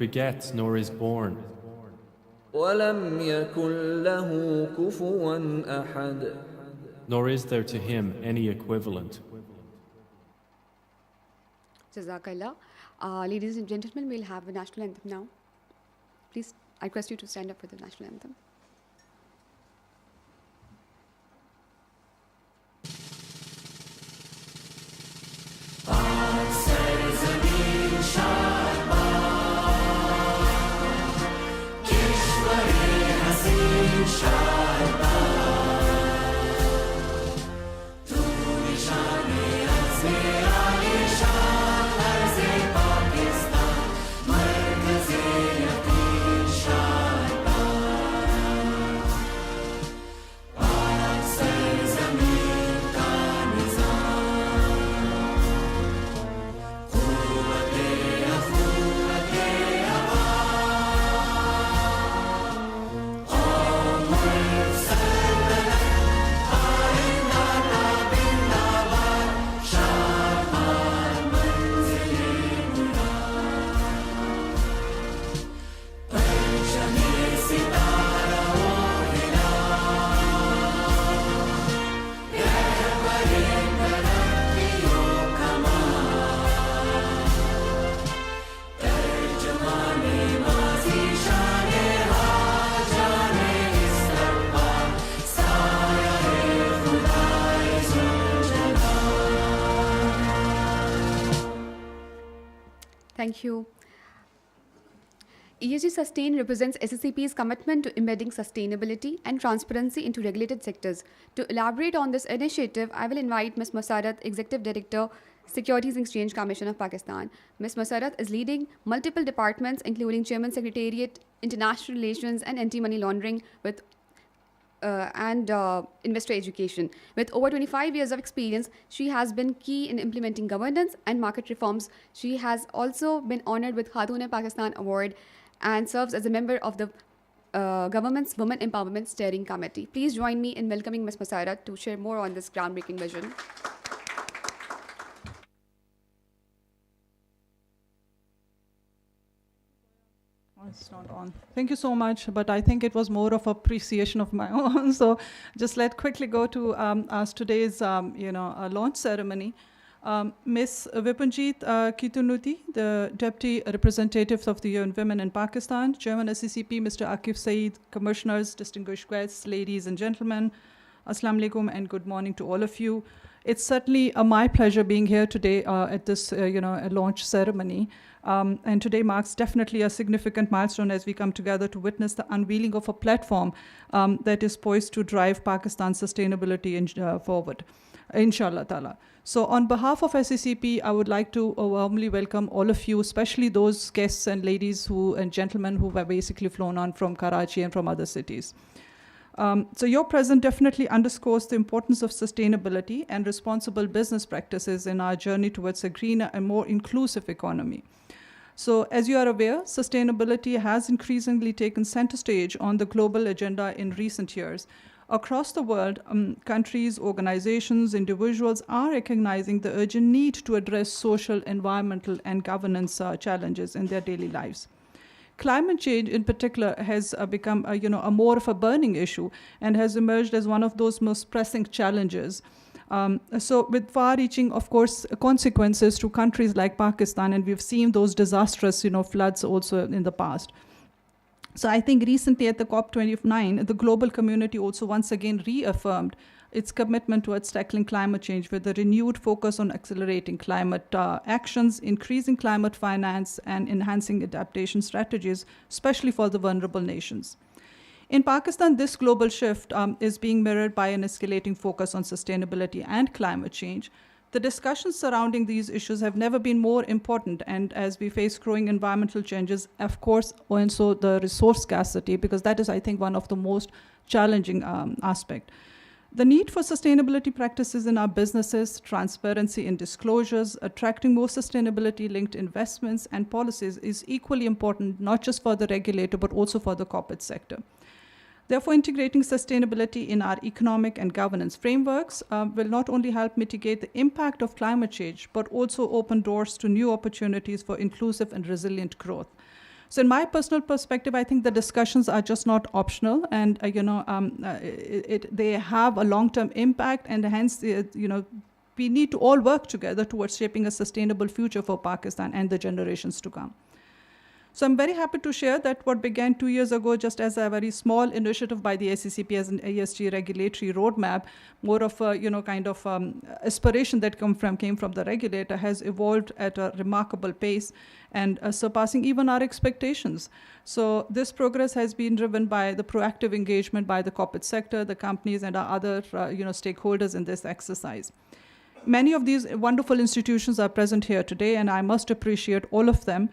begets nor is born, ولم يكن له كفوا أحد. nor is there to him any equivalent. Jazakallah. Ladies and gentlemen, we'll have a national anthem now. Please, I request you to stand up for the national anthem. Thank you. ESG Sustain represents SECP's commitment to embedding sustainability and transparency into regulated sectors. To elaborate on this initiative, I will invite Ms. Musarat, Executive Director, Securities and Exchange Commission of Pakistan. Ms. Musarat is leading multiple departments, including Chairman Secretariat, International Relations, and Anti-Money Laundering and investor education. With over 25 years of experience, she has been key in implementing governance and market reforms. She has also been honored with Khatoon-e-Pakistan Award and serves as a member of the government's Women Empowerment Steering Committee. Please join me in welcoming Ms. Musarat to share more on this groundbreaking vision. It's not on. Thank you so much, but I think it was more of appreciation of my own. So just let's quickly go to today's launch ceremony. Ms. Vipunjit Kitunuti, the Deputy Representative of the UN Women in Pakistan, Chairman SECP, Mr. Akif Saeed, Commissioners, distinguished guests, ladies and gentlemen, Assalamu alaikum and good morning to all of you. It's certainly my pleasure being here today at this launch ceremony. And today marks definitely a significant milestone as we come together to witness the unveiling of a platform that is poised to drive Pakistan's sustainability forward, inshallah ta'ala. So on behalf of SECP, I would like to warmly welcome all of you, especially those guests and ladies and gentlemen who were basically flown on from Karachi and from other cities. So your presence definitely underscores the importance of sustainability and responsible business practices in our journey towards a greener and more inclusive economy. So as you are aware, sustainability has increasingly taken center stage on the global agenda in recent years. Across the world, countries, organizations, individuals are recognizing the urgent need to address social, environmental, and governance challenges in their daily lives. Climate change in particular has become a more of a burning issue and has emerged as one of those most pressing challenges. So with far-reaching, of course, consequences to countries like Pakistan, and we've seen those disastrous, floods also in the past. So I think recently at the COP29, the global community also once again reaffirmed its commitment towards tackling climate change with a renewed focus on accelerating climate actions, increasing climate finance, and enhancing adaptation strategies, especially for the vulnerable nations. In Pakistan, this global shift is being mirrored by an escalating focus on sustainability and climate change. The discussions surrounding these issues have never been more important, and as we face growing environmental changes, of course, also the resource scarcity, because that is, I think, one of the most challenging aspects. The need for sustainability practices in our businesses, transparency in disclosures, attracting more sustainability-linked investments and policies is equally important, not just for the regulator, but also for the corporate sector. Therefore, integrating sustainability in our economic and governance frameworks will not only help mitigate the impact of climate change, but also open doors to new opportunities for inclusive and resilient growth. So in my personal perspective, I think the discussions are just not optional, and they have a long-term impact, and hence, we need to all work together towards shaping a sustainable future for Pakistan and the generations to come. So I'm very happy to share that what began 2 years ago just as a very small initiative by the SECP as an ESG regulatory roadmap, more of a aspiration that came from the regulator, has evolved at a remarkable pace and surpassing even our expectations. So this progress has been driven by the proactive engagement by the corporate sector, the companies, and our other stakeholders in this exercise. Many of these wonderful institutions are present here today, and I must appreciate all of them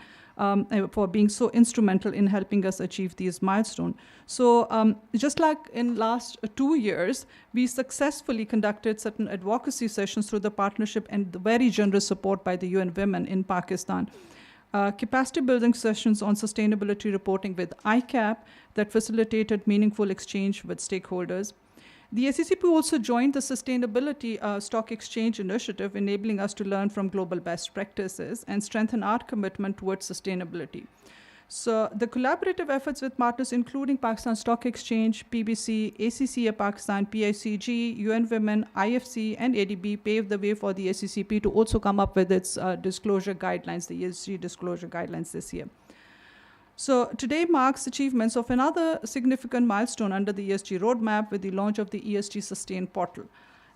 for being so instrumental in helping us achieve these milestones. So just like in last 2 years, we successfully conducted certain advocacy sessions through the partnership and the very generous support by the UN Women in Pakistan. Capacity building sessions on sustainability reporting with ICAP that facilitated meaningful exchange with stakeholders. The SECP also joined the Sustainability Stock Exchange Initiative, enabling us to learn from global best practices and strengthen our commitment towards sustainability. So the collaborative efforts with partners including Pakistan Stock Exchange, PBC, ACCA Pakistan, PICG, UN Women, IFC, and ADB paved the way for the SECP to also come up with its disclosure guidelines, the ESG disclosure guidelines this year. So today marks achievements of another significant milestone under the ESG roadmap with the launch of the ESG Sustain portal,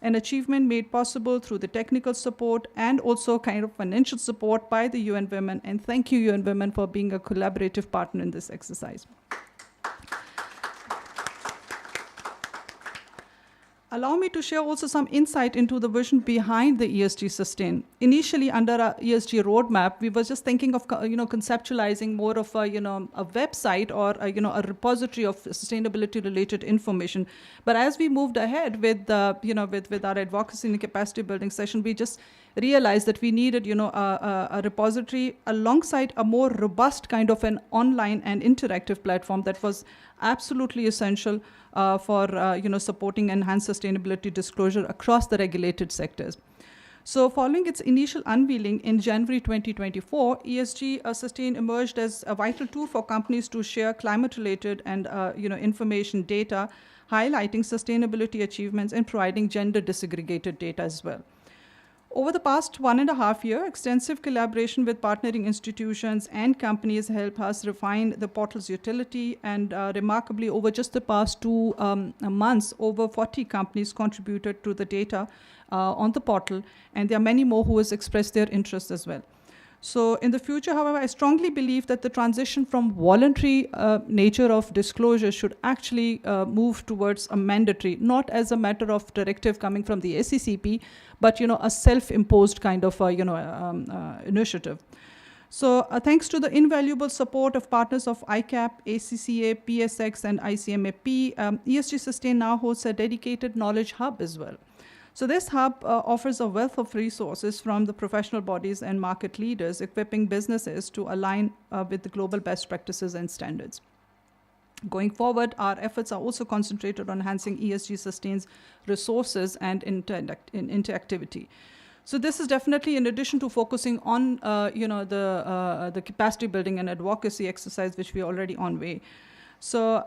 an achievement made possible through the technical support and also kind of financial support by the UN Women. And thank you, UN Women, for being a collaborative partner in this exercise. Allow me to share also some insight into the vision behind the ESG Sustain. Initially, under our ESG roadmap, we were just thinking of conceptualizing more of a website or a repository of sustainability-related information. But as we moved ahead with with our advocacy and capacity building session, we just realized that we needed a repository alongside a more robust kind of an online and interactive platform that was absolutely essential for supporting enhanced sustainability disclosure across the regulated sectors. So following its initial unveiling in January 2024, ESG Sustain emerged as a vital tool for companies to share climate-related and information data, highlighting sustainability achievements and providing gender disaggregated data as well. Over the past 1.5 years, extensive collaboration with partnering institutions and companies help us refine the portal's utility, and remarkably, over just the past 2 months, over 40 companies contributed to the data on the portal, and there are many more who has expressed their interest as well. So in the future, however, I strongly believe that the transition from voluntary nature of disclosure should actually move towards a mandatory, not as a matter of directive coming from the SECP, but a self-imposed kind of initiative. So thanks to the invaluable support of partners of ICAP, ACCA, PSX, and ICMAP, ESG Sustain now hosts a dedicated knowledge hub as well. So this hub offers a wealth of resources from the professional bodies and market leaders, equipping businesses to align with the global best practices and standards. Going forward, our efforts are also concentrated on enhancing ESG Sustain's resources and interactivity. So this is definitely in addition to focusing on the capacity building and advocacy exercise, which we are already on way. So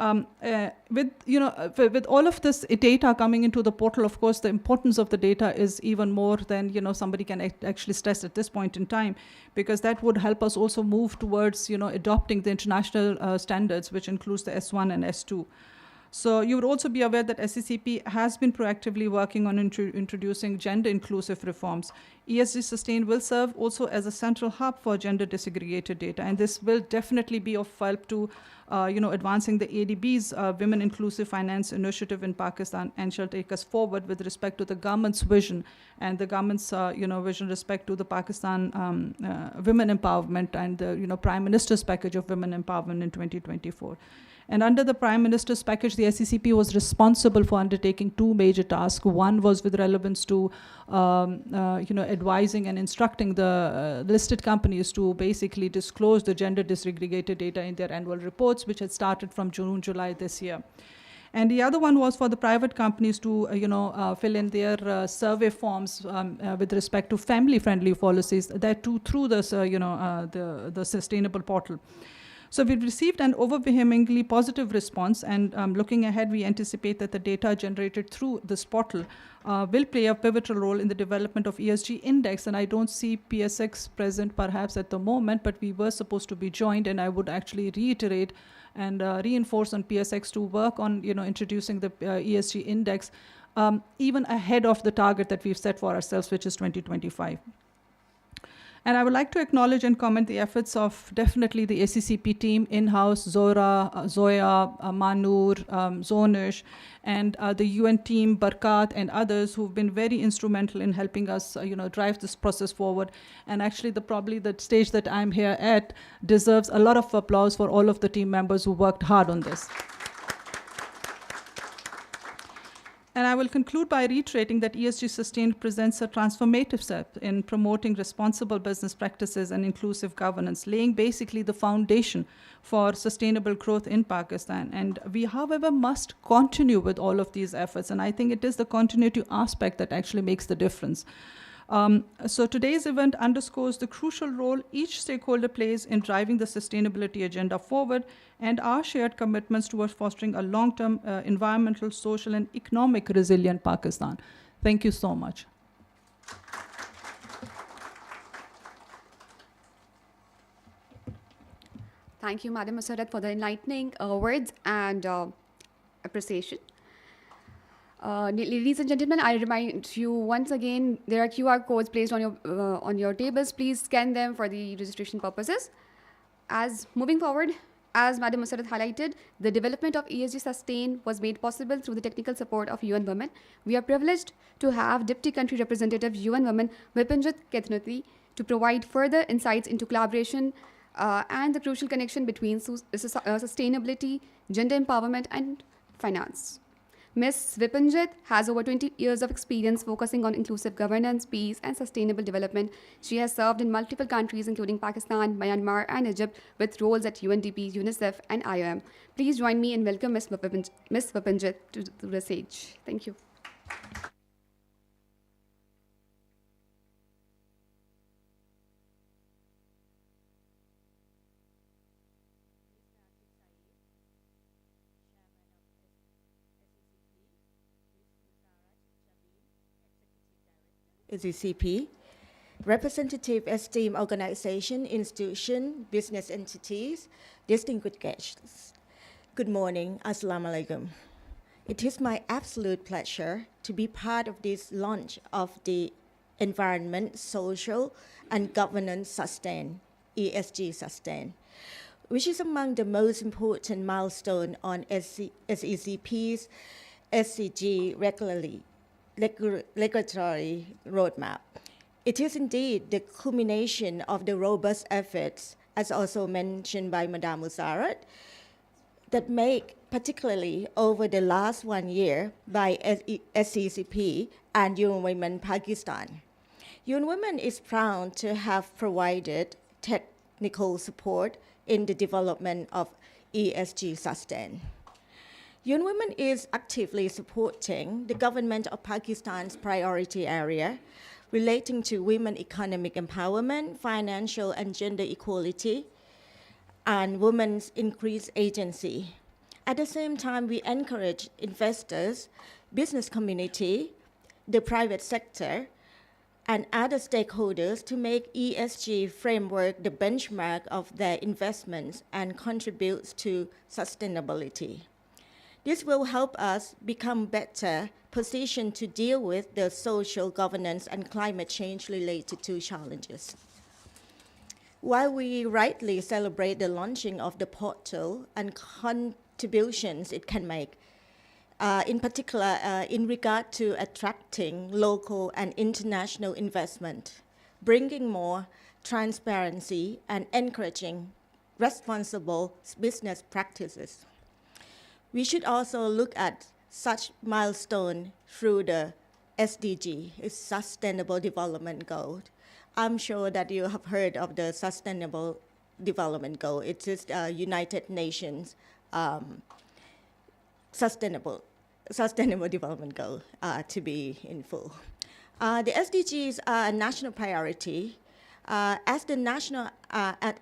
with all of this data coming into the portal, of course, the importance of the data is even more than somebody can actually stress at this point in time, because that would help us also move towards adopting the international standards, which includes the S1 and S2. So you would also be aware that SECP has been proactively working on introducing gender-inclusive reforms. ESG Sustain will serve also as a central hub for gender disaggregated data, and this will definitely be of help to advancing the ADB's Women Inclusive Finance Initiative in Pakistan, and shall take us forward with respect to the government's vision and the government's vision respect to the Pakistan women empowerment and the Prime Minister's package of women empowerment in 2024. And under the Prime Minister's package, the SECP was responsible for undertaking 2 major tasks. One was with relevance to, advising and instructing the listed companies to basically disclose the gender disaggregated data in their annual reports, which had started from June, July this year. And the other one was for the private companies to, fill in their survey forms with respect to family-friendly policies, that too through this, the sustainable portal. So we've received an overwhelmingly positive response, and looking ahead, we anticipate that the data generated through this portal will play a pivotal role in the development of ESG index. And I don't see PSX present perhaps at the moment, but we were supposed to be joined, and I would actually reiterate and reinforce on PSX to work on introducing the ESG index even ahead of the target that we've set for ourselves, which is 2025. And I would like to acknowledge and comment the efforts of definitely the SECP team, in-house, Zoya, Manur, Zonish, and the UN team, Barkat, and others who've been very instrumental in helping us drive this process forward. And actually, probably the stage that I'm here at deserves a lot of applause for all of the team members who worked hard on this. And I will conclude by reiterating that ESG Sustained presents a transformative step in promoting responsible business practices and inclusive governance, laying basically the foundation for sustainable growth in Pakistan. And we, however, must continue with all of these efforts. And I think it is the continuity aspect that actually makes the difference. So today's event underscores the crucial role each stakeholder plays in driving the sustainability agenda forward and our shared commitments towards fostering a long-term environmental, social, and economic resilient Pakistan. Thank you so much. Thank you, Madam Musarat, for the enlightening words and appreciation. Ladies and gentlemen, I remind you once again, there are QR codes placed on your tables. Please scan them for the registration purposes. As moving forward, as Madam Musarat highlighted, the development of ESG Sustain was made possible through the technical support of UN Women. We are privileged to have Deputy Country Representative UN Women Vipinjit Kethnati to provide further insights into collaboration and the crucial connection between sustainability, gender empowerment, and finance. Ms. Vipinjit has over 20 years of experience focusing on inclusive governance, peace, and sustainable development. She has served in multiple countries, including Pakistan, Myanmar, and Egypt, with roles at UNDP, UNICEF, and IOM. Please join me in welcome Ms. Vipinjit to the stage. Thank you. SECP, representative esteemed organization, institution, business entities, distinguished guests. Good morning, Assalamu alaikum. It is my absolute pleasure to be part of this launch of the Environment, Social, and Governance Sustain, ESG Sustain, which is among the most important milestones on SECP's SCG regulatory roadmap. It is indeed the culmination of the robust efforts, as also mentioned by Madame Musarat, that make, particularly over the last 1 year, by SECP and UN Women Pakistan. UN Women is proud to have provided technical support in the development of ESG Sustain. UN Women is actively supporting the government of Pakistan's priority area relating to women economic empowerment, financial and gender equality, and women's increased agency. At the same time, we encourage investors, business community, the private sector, and other stakeholders to make ESG framework the benchmark of their investments and contributes to sustainability. This will help us become better positioned to deal with the social governance and climate change related to challenges. While we rightly celebrate the launching of the portal and contributions it can make, in particular in regard to attracting local and international investment, bringing more transparency and encouraging responsible business practices. We should also look at such milestone through the SDG, Sustainable Development Goal. I'm sure that you have heard of the Sustainable Development Goal. It is United Nations Sustainable Development Goal, to be in full. The SDGs are a national priority As the National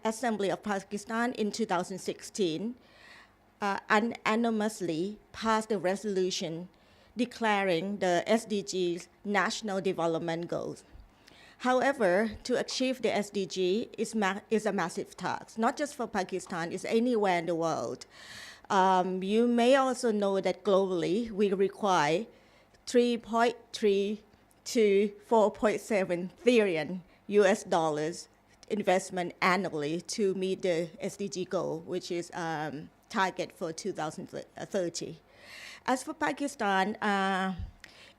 Assembly of Pakistan in 2016 unanimously passed a resolution declaring the SDGs national development goals. However, to achieve the SDG is a massive task, not just for Pakistan, it's anywhere in the world. You may also know that globally we require 3.3 to 4.7 billion US dollars investment annually to meet the SDG goal, which is target for 2030. As for Pakistan,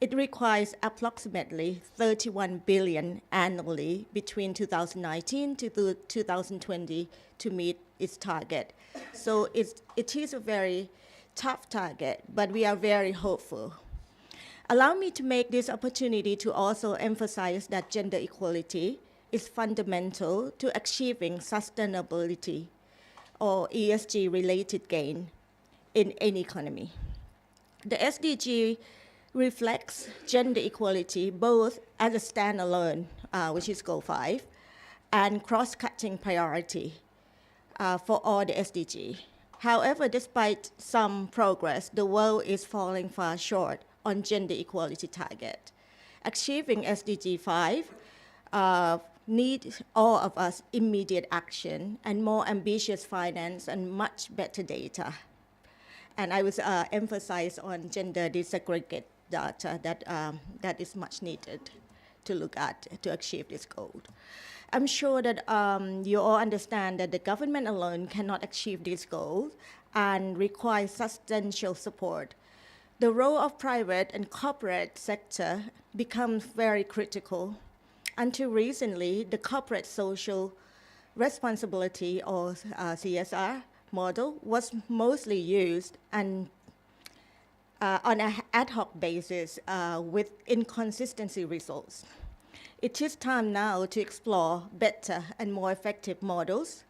it requires approximately 31 billion annually between 2019 to 2020 to meet its target. So it is a very tough target, but we are very hopeful. Allow me to make this opportunity to also emphasize that gender equality is fundamental to achieving sustainability or ESG-related gain in any economy. The SDG reflects gender equality both as a standalone, which is Goal 5, and cross-cutting priority for all the SDG. However, despite some progress, the world is falling far short on gender equality target. Achieving SDG 5 need all of us immediate action and more ambitious finance and much better data. And I will emphasize on gender disaggregate data that is much needed to look at to achieve this goal. I'm sure that you all understand that the government alone cannot achieve these goals and requires substantial support. The role of private and corporate sector becomes very critical. Until recently, the corporate social responsibility or CSR model was mostly used and on an ad hoc basis with inconsistency results. It is time now to explore better and more effective models.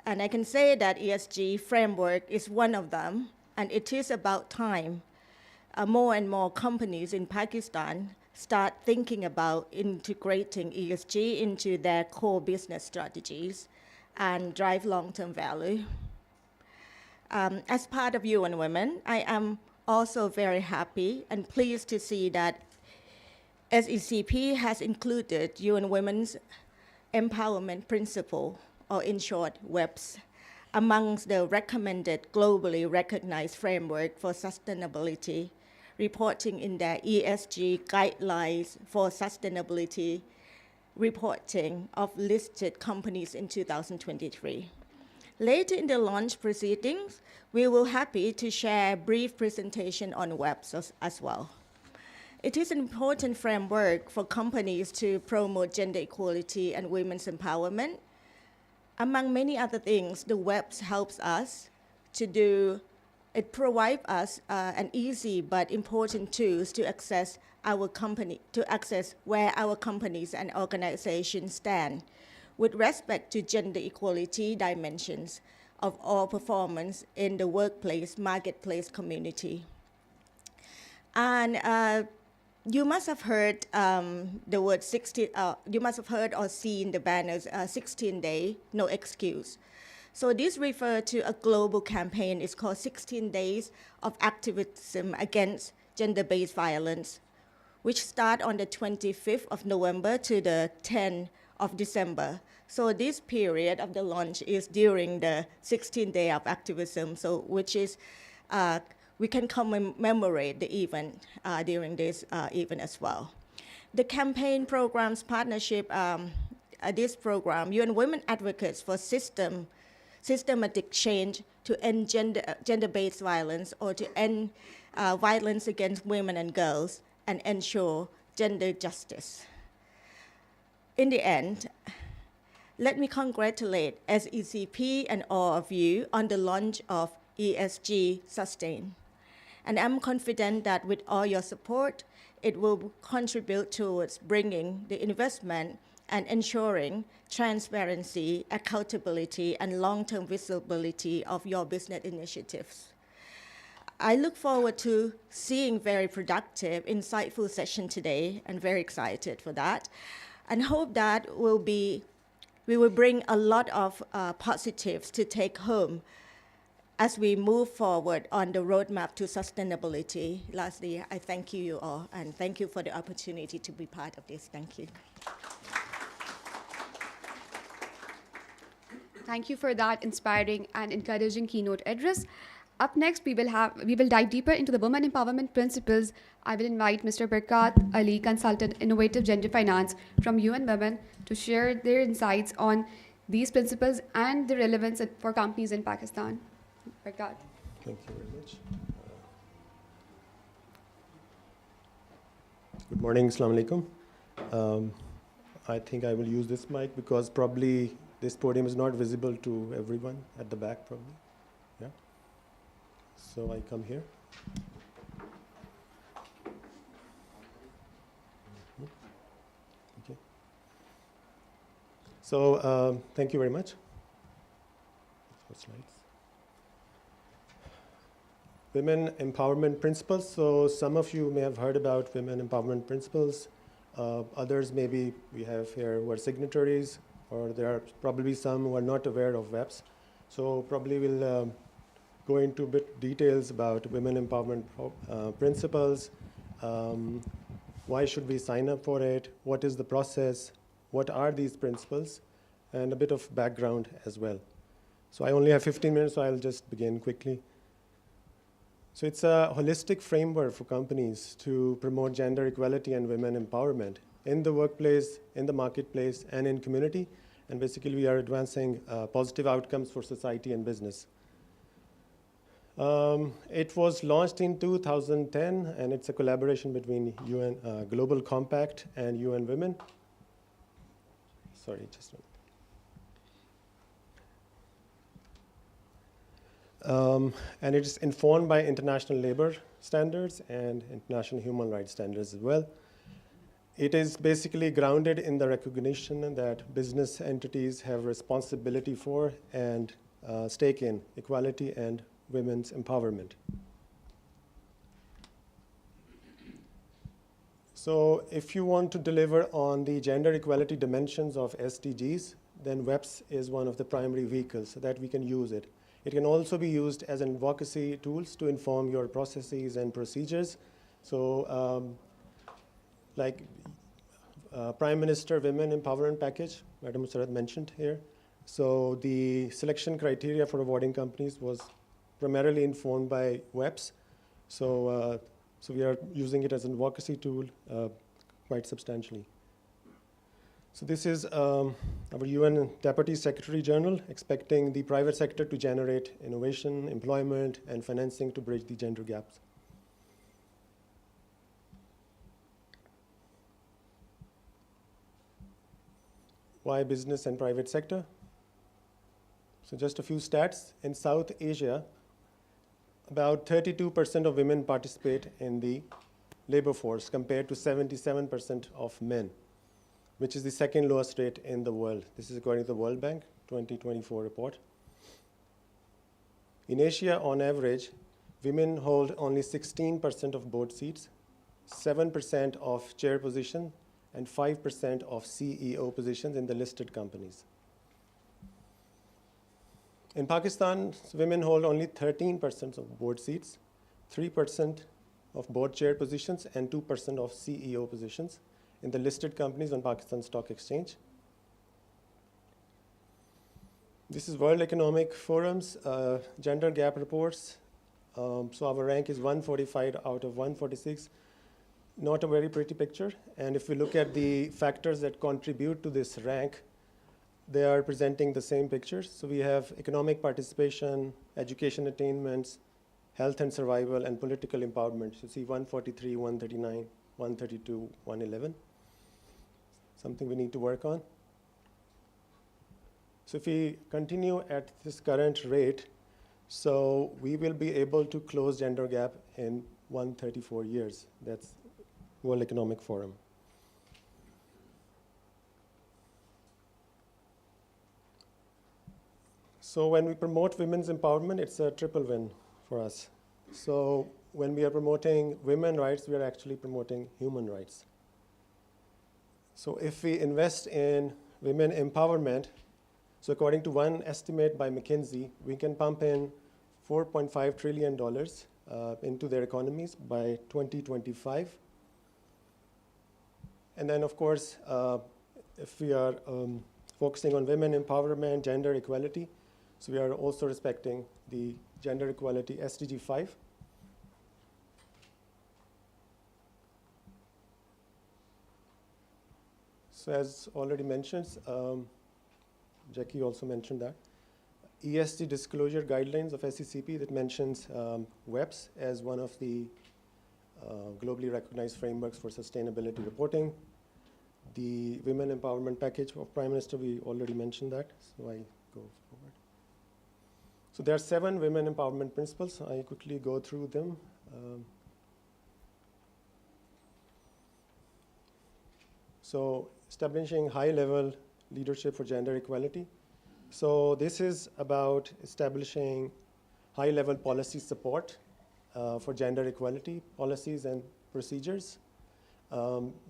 And I can say that ESG framework is one of them, and it is about time more and more companies in Pakistan start thinking about integrating ESG into their core business strategies and drive long-term value. As part of UN Women, I am also very happy and pleased to see that SECP has included UN Women's Empowerment Principle, or in short, WEPS, amongst the recommended globally recognized framework for sustainability, reporting in their ESG guidelines for sustainability reporting of listed companies in 2023. Later in the launch proceedings, we will be happy to share a brief presentation on WEPS as well. It is an important framework for companies to promote gender equality and women's empowerment. Among many other things, the WEPS helps us to do, it provides us an easy but important tools to access our company, to access where our companies and organizations stand with respect to gender equality dimensions of all performance in the workplace, marketplace community. And you must have heard the word 16, you must have heard or seen the banners 16 Day, No Excuse. So this refers to a global campaign. It's called 16 Days of Activism Against Gender-Based Violence, which start on the 25th of November to the 10th of December. So this period of the launch is during the 16th Day of Activism, so which is, we can commemorate the event during this event as well. The campaign program's partnership, this program, UN Women Advocates for Systematic Change to end gender-based violence or to end violence against women and girls and ensure gender justice. In the end, let me congratulate SECP and all of you on the launch of ESG Sustain. And I'm confident that with all your support, it will contribute towards bringing the investment and ensuring transparency, accountability, and long-term visibility of your business initiatives. I look forward to seeing very productive, insightful session today, and very excited for that, and hope that will be we will bring a lot of positives to take home as we move forward on the roadmap to sustainability. Lastly, I thank you all, and thank you for the opportunity to be part of this. Thank you. Thank you for that inspiring and encouraging keynote address. Up next, we will dive deeper into the women empowerment principles. I will invite Mr. Barkat Ali, consultant innovative gender finance from UN Women, to share their insights on these principles and the relevance for companies in Pakistan. Barkat. Thank you very much. Good morning, Assalamu alaikum. I think I will use this mic because probably this podium is not visible to everyone at the back, probably. Yeah. So I come here. Okay. So thank you very much. Slides. Women empowerment principles. So some of you may have heard about women empowerment principles. Others maybe we have here who are signatories, or there are probably some who are not aware of WEPs. So probably we'll go into a bit details about women empowerment principles. Why should we sign up for it? What is the process? What are these principles? And a bit of background as well. So I only have 15 minutes, so I'll just begin quickly. So it's a holistic framework for companies to promote gender equality and women empowerment in the workplace, in the marketplace, and in community. And basically, we are advancing positive outcomes for society and business. It was launched in 2010, and it's a collaboration between UN Global Compact and UN Women. Sorry, just a minute. And it is informed by international labor standards and international human rights standards as well. It is basically grounded in the recognition that business entities have responsibility for and stake in equality and women's empowerment. So if you want to deliver on the gender equality dimensions of SDGs, then WEPS is one of the primary vehicles that we can use it. It can also be used as an advocacy tools to inform your processes and procedures. So like Prime Minister Women Empowerment Package, Madam Musarrat mentioned here. So the selection criteria for awarding companies was primarily informed by WEPS. So we are using it as an advocacy tool quite substantially. So this is our UN Deputy Secretary General expecting the private sector to generate innovation, employment, and financing to bridge the gender gaps. Why business and private sector? So just a few stats. In South Asia, about 32% of women participate in the labor force compared to 77% of men, which is the second lowest rate in the world. This is according to the World Bank 2024 report. In Asia, on average, women hold only 16% of board seats, 7% of chair position, and 5% of CEO positions in the listed companies. In Pakistan, women hold only 13% of board seats, 3% of board chair positions, and 2% of CEO positions in the listed companies on Pakistan Stock Exchange. This is World Economic Forum's gender gap reports. So our rank is 145 out of 146. Not a very pretty picture. And if we look at the factors that contribute to this rank, they are presenting the same pictures. So we have economic participation, education attainments, health and survival, and political empowerment. So see 143, 139, 132, 111. Something we need to work on. So if we continue at this current rate, so we will be able to close gender gap in 134 years. That's World Economic Forum. So when we promote women's empowerment, it's a triple win for us. So when we are promoting women's rights, we are actually promoting human rights. So if we invest in women empowerment, so according to one estimate by McKinsey, we can pump in $4.5 trillion into their economies by 2025. And then, of course, if we are focusing on women empowerment, gender equality, so we are also respecting the gender equality SDG 5. So as already mentioned, Jackie also mentioned that, ESG disclosure guidelines of SECP that mentions WEPS as one of the globally recognized frameworks for sustainability reporting. The Women Empowerment Package of Prime Minister, we already mentioned that, so I go forward. So there are 7 women empowerment principles. I quickly go through them. So establishing high-level leadership for gender equality. So this is about establishing high-level policy support for gender equality policies and procedures.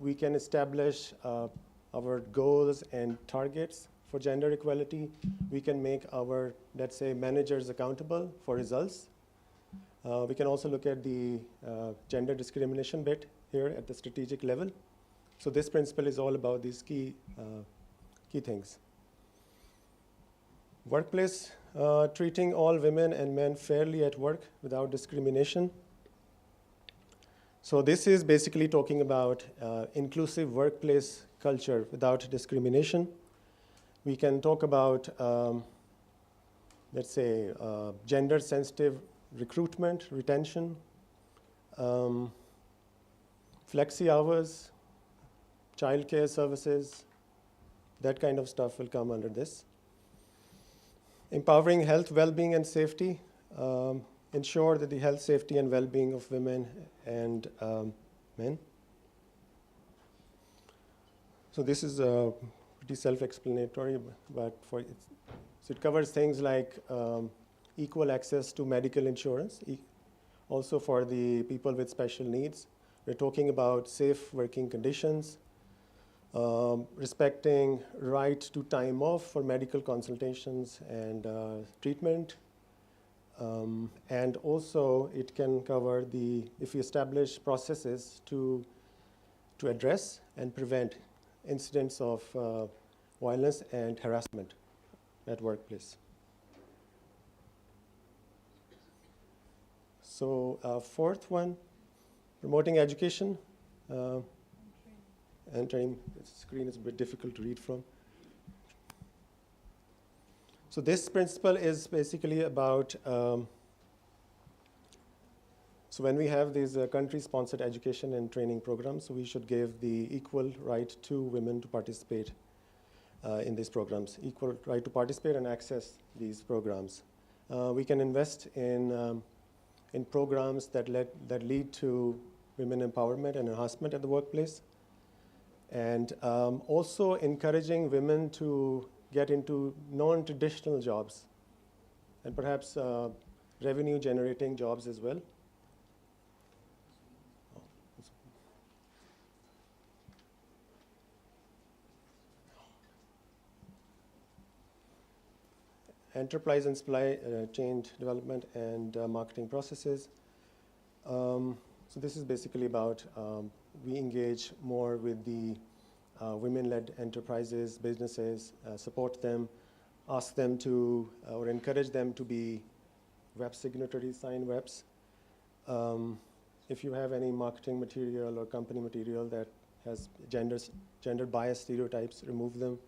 We can establish our goals and targets for gender equality. We can make our, let's say, managers accountable for results. We can also look at the gender discrimination bit here at the strategic level. So this principle is all about these key things. Workplace, treating all women and men fairly at work without discrimination. So this is basically talking about inclusive workplace culture without discrimination. We can talk about, let's say, gender-sensitive recruitment, retention, flexi hours, childcare services, that kind of stuff will come under this. Empowering health, well-being, and safety. Ensure that the health, safety, and well-being of women and men. So this is pretty self-explanatory, but so it covers things like equal access to medical insurance, also for the people with special needs. We're talking about safe working conditions, respecting right to time off for medical consultations and treatment. And also it can cover if we establish processes to address and prevent incidents of violence and harassment at workplace. So fourth one, promoting education and training. The screen is a bit difficult to read from. So this principle is basically about, so when we have these country-sponsored education and training programs, we should give the equal right to women to participate in these programs, equal right to participate and access these programs. We can invest in programs that lead to women empowerment and enhancement at the workplace, and also encouraging women to get into non-traditional jobs and perhaps revenue-generating jobs as well. Enterprise and supply chain development and marketing processes. So this is basically about we engage more with the women-led enterprises, businesses, support them, ask them to, or encourage them to be web signatories, sign webs. If you have any marketing material or company material that has gender bias stereotypes, remove them.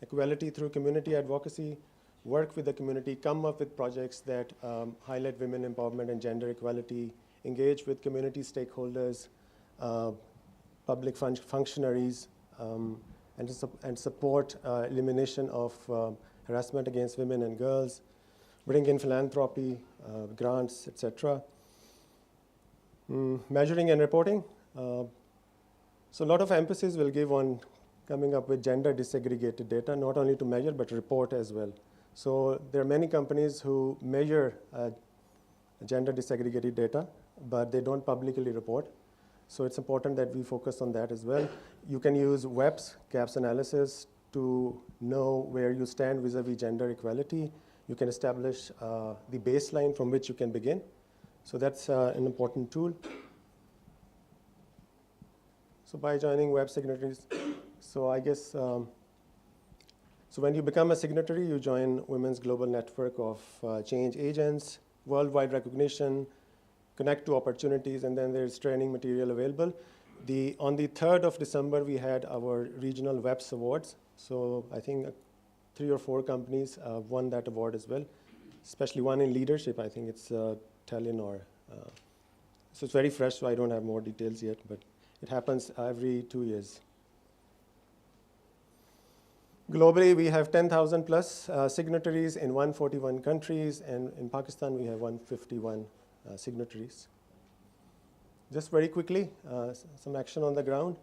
Equality through community advocacy, work with the community, come up with projects that highlight women empowerment and gender equality, engage with community stakeholders, public functionaries, and support elimination of harassment against women and girls, bring in philanthropy, grants, etc. Measuring and reporting. So a lot of emphasis will give on coming up with gender disaggregated data, not only to measure, but report as well. So there are many companies who measure gender disaggregated data, but they don't publicly report. So it's important that we focus on that as well. You can use WEPs, gaps analysis, to know where you stand vis-a-vis gender equality. You can establish the baseline from which you can begin. So that's an important tool. So by joining web signatories, so I guess, so when you become a signatory, you join Women's Global Network of Change Agents, worldwide recognition, connect to opportunities, and then there's training material available. On the 3rd of December, we had our regional WEPS awards. So I think 3 or 4 companies won that award as well, especially one in leadership. I think it's Tallinn so it's very fresh, so I don't have more details yet, but it happens every 2 years. Globally, we have 10,000 plus signatories in 141 countries, and in Pakistan, we have 151 signatories. Just very quickly, some action on the ground.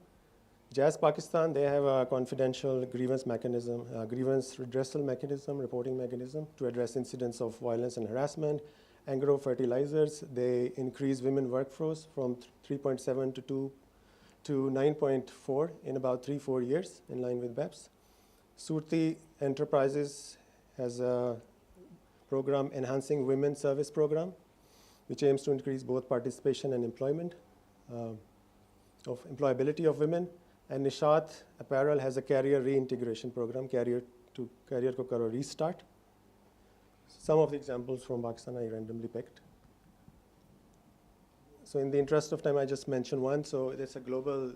Jazz Pakistan, they have a confidential grievance mechanism, grievance redressal mechanism, reporting mechanism to address incidents of violence and harassment. Agro fertilizers, they increase women workforce from 3.7 to 2 to 9.4 in about 3-4 years, in line with BEPS. Surti Enterprises has a program, Enhancing Women Service Program, which aims to increase both participation and employability of women. And Nishat Apparel has a career reintegration program, Career Ko Karo Restart. Some of the examples from Pakistan I randomly picked. So in the interest of time, I just mentioned one. So there's a global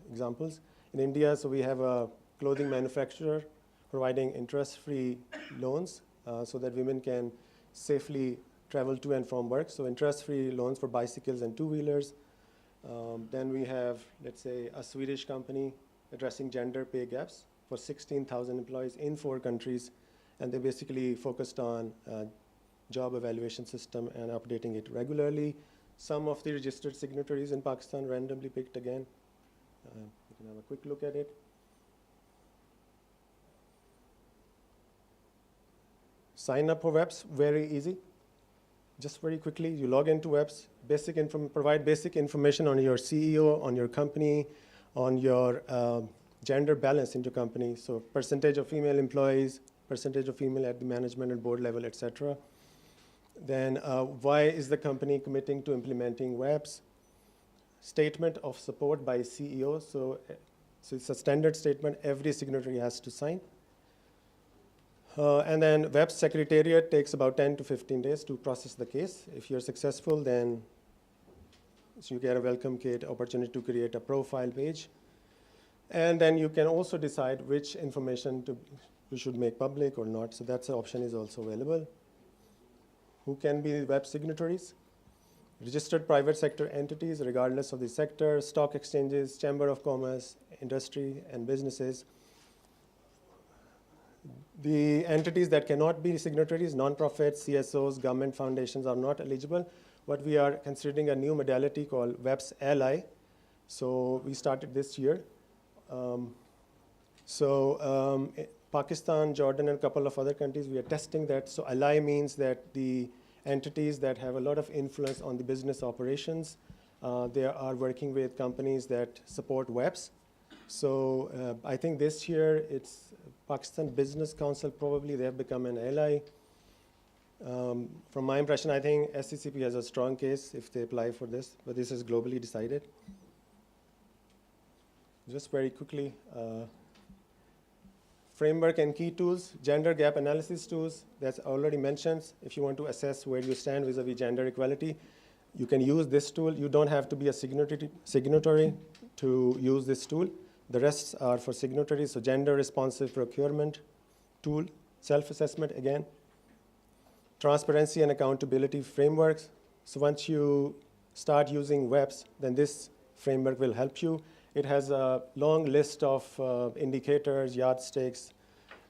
examples. In India, so we have a clothing manufacturer providing interest-free loans so that women can safely travel to and from work. So interest-free loans for bicycles and two-wheelers. Then we have, let's say, a Swedish company addressing gender pay gaps for 16,000 employees in 4 countries. And they basically focused on job evaluation system and updating it regularly. Some of the registered signatories in Pakistan randomly picked again. You can have a quick look at it. Sign up for WEPS, very easy. Just very quickly, you log into WEPS, provide basic information on your CEO, on your company, on your gender balance in your company. So percentage of female employees, percentage of female at the management and board level, etc. Then why is the company committing to implementing WEPS? Statement of support by CEO. So it's a standard statement every signatory has to sign. And then WEPS Secretariat takes about 10 to 15 days to process the case. If you're successful, then so you get a welcome kit, opportunity to create a profile page. And then you can also decide which information you should make public or not. So that option is also available. Who can be WEPS signatories? Registered private sector entities, regardless of the sector, stock exchanges, chamber of commerce, industry, and businesses. The entities that cannot be signatories, non-profits, CSOs, government foundations are not eligible, but we are considering a new modality called WEPS Ally. So we started this year. Pakistan, Jordan, and a couple of other countries, we are testing that. So Ally means that the entities that have a lot of influence on the business operations, they are working with companies that support WEPS. So I think this year it's Pakistan Business Council, probably they have become an ally. From my impression, I think SECP has a strong case if they apply for this, but this is globally decided. Just very quickly, framework and key tools, gender gap analysis tools, that's already mentioned. If you want to assess where you stand vis-a-vis gender equality, you can use this tool. You don't have to be a signatory to use this tool. The rest are for signatories, so gender responsive procurement tool, self-assessment again, transparency and accountability frameworks. So once you start using WEPS, then this framework will help you. It has a long list of indicators, yardsticks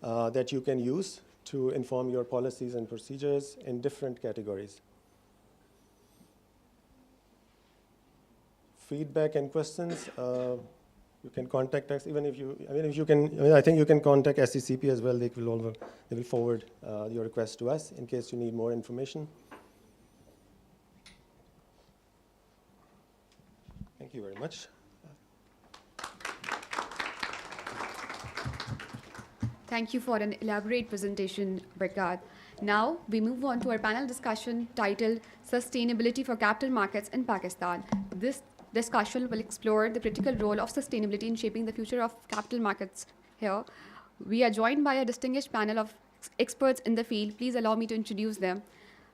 that you can use to inform your policies and procedures in different categories. Feedback and questions. You can contact us, even if you, I think you can contact SECP as well. They will forward your request to us in case you need more information. Thank you. you very much. Thank you for an elaborate presentation, Barkat. Now, we move on to our panel discussion titled Sustainability for Capital Markets in Pakistan. This discussion will explore the critical role of sustainability in shaping the future of capital markets here. We are joined by a distinguished panel of experts in the field. Please allow me to introduce them.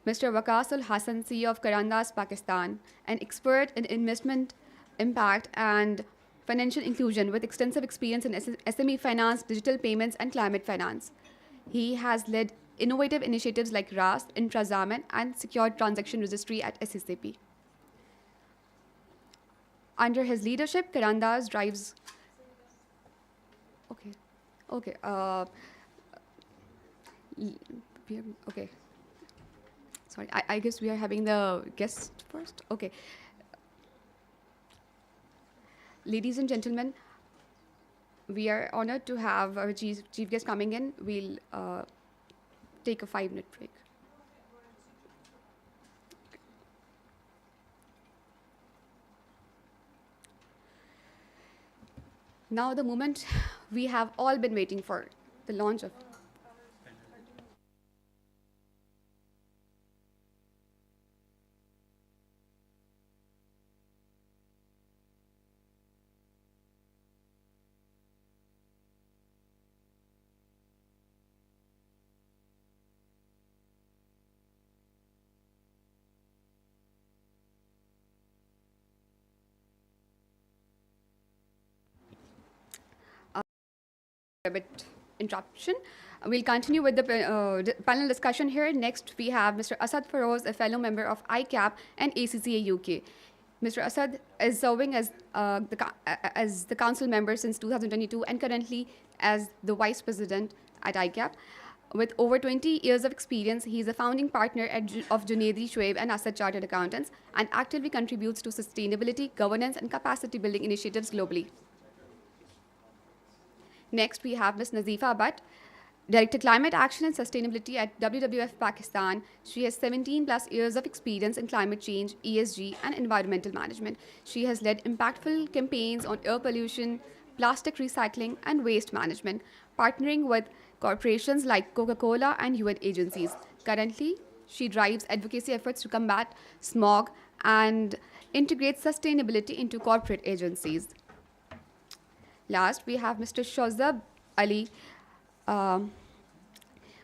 Mr. Waqas Ul Hassan, CEO of Karandas, Pakistan, an expert in investment impact and financial inclusion with extensive experience in SME finance, digital payments, and climate finance. He has led innovative initiatives like RAST, Intrazaman, and Secured Transaction Registry at SECP. Under his leadership, Karandas drives... Okay. Okay. Sorry, I guess we are having the guest first. Okay. Ladies and gentlemen, we are honored to have our chief guest coming in. We'll take a 5-minute break. Now the moment we have all been waiting for, the launch of... a bit interruption. We'll continue with the panel discussion here. Next, we have Mr. Asad Feroz, a fellow member of ICAP and ACCA UK. Mr. Asad is serving as the council member since 2022 and currently as the vice president at ICAP. With over 20 years of experience, he is a founding partner of Junaidi Shoaib and Asad Chartered Accountants and actively contributes to sustainability, governance, and capacity building initiatives globally. Next, we have Ms. Nazifa Bhatt, Director Climate Action and Sustainability at WWF Pakistan. She has 17 plus years of experience in climate change, ESG, and environmental management. She has led impactful campaigns on air pollution, plastic recycling, and waste management, partnering with corporations like Coca-Cola and UN agencies. Currently, she drives advocacy efforts to combat smog and integrate sustainability into corporate agencies. Last, we have Mr. Shozab Ali,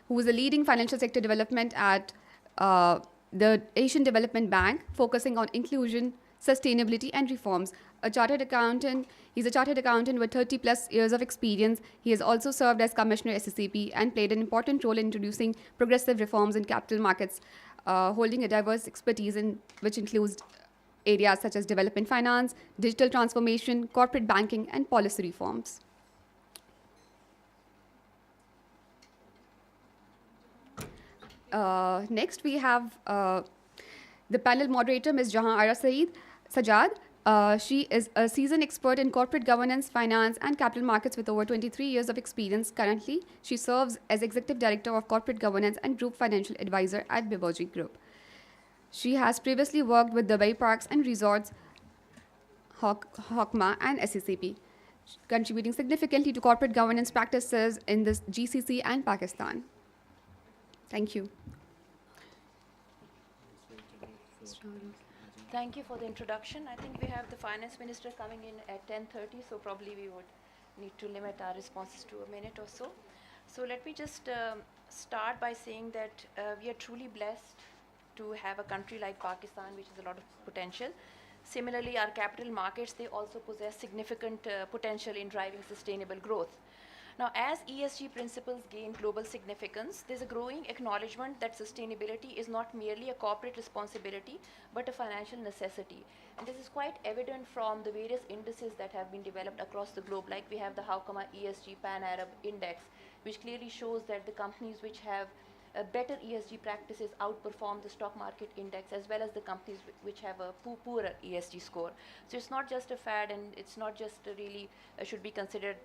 who is a leading financial sector development at the Asian Development Bank, focusing on inclusion, sustainability, and reforms. A chartered accountant, he's a chartered accountant with 30 plus years of experience. He has also served as commissioner SECP and played an important role in introducing progressive reforms in capital markets, holding a diverse expertise which includes areas such as development finance, digital transformation, corporate banking, and policy reforms. Next, we have the panel moderator, Ms. Jahan Ara Sajjad. She is a seasoned expert in corporate governance, finance, and capital markets with over 23 years of experience. Currently, she serves as Executive Director of Corporate Governance and Group Financial Advisor at Bivoji Group. She has previously worked with Dubai Parks and Resorts, HOCMA, and SECP, contributing significantly to corporate governance practices in the GCC and Pakistan. Thank you. Thank you for the introduction. I think we have the Finance Minister coming in at 10:30, so probably we would need to limit our responses to a minute or so. So let me just start by saying that we are truly blessed to have a country like Pakistan, which has a lot of potential. Similarly, our capital markets, they also possess significant potential in driving sustainable growth. Now, as ESG principles gain global significance, there's a growing acknowledgement that sustainability is not merely a corporate responsibility, but a financial necessity. And this is quite evident from the various indices that have been developed across the globe, like we have the HOCMA ESG Pan-Arab Index, which clearly shows that the companies which have better ESG practices outperform the stock market index, as well as the companies which have a poorer ESG score. So it's not just a fad, and it's not just really should be considered,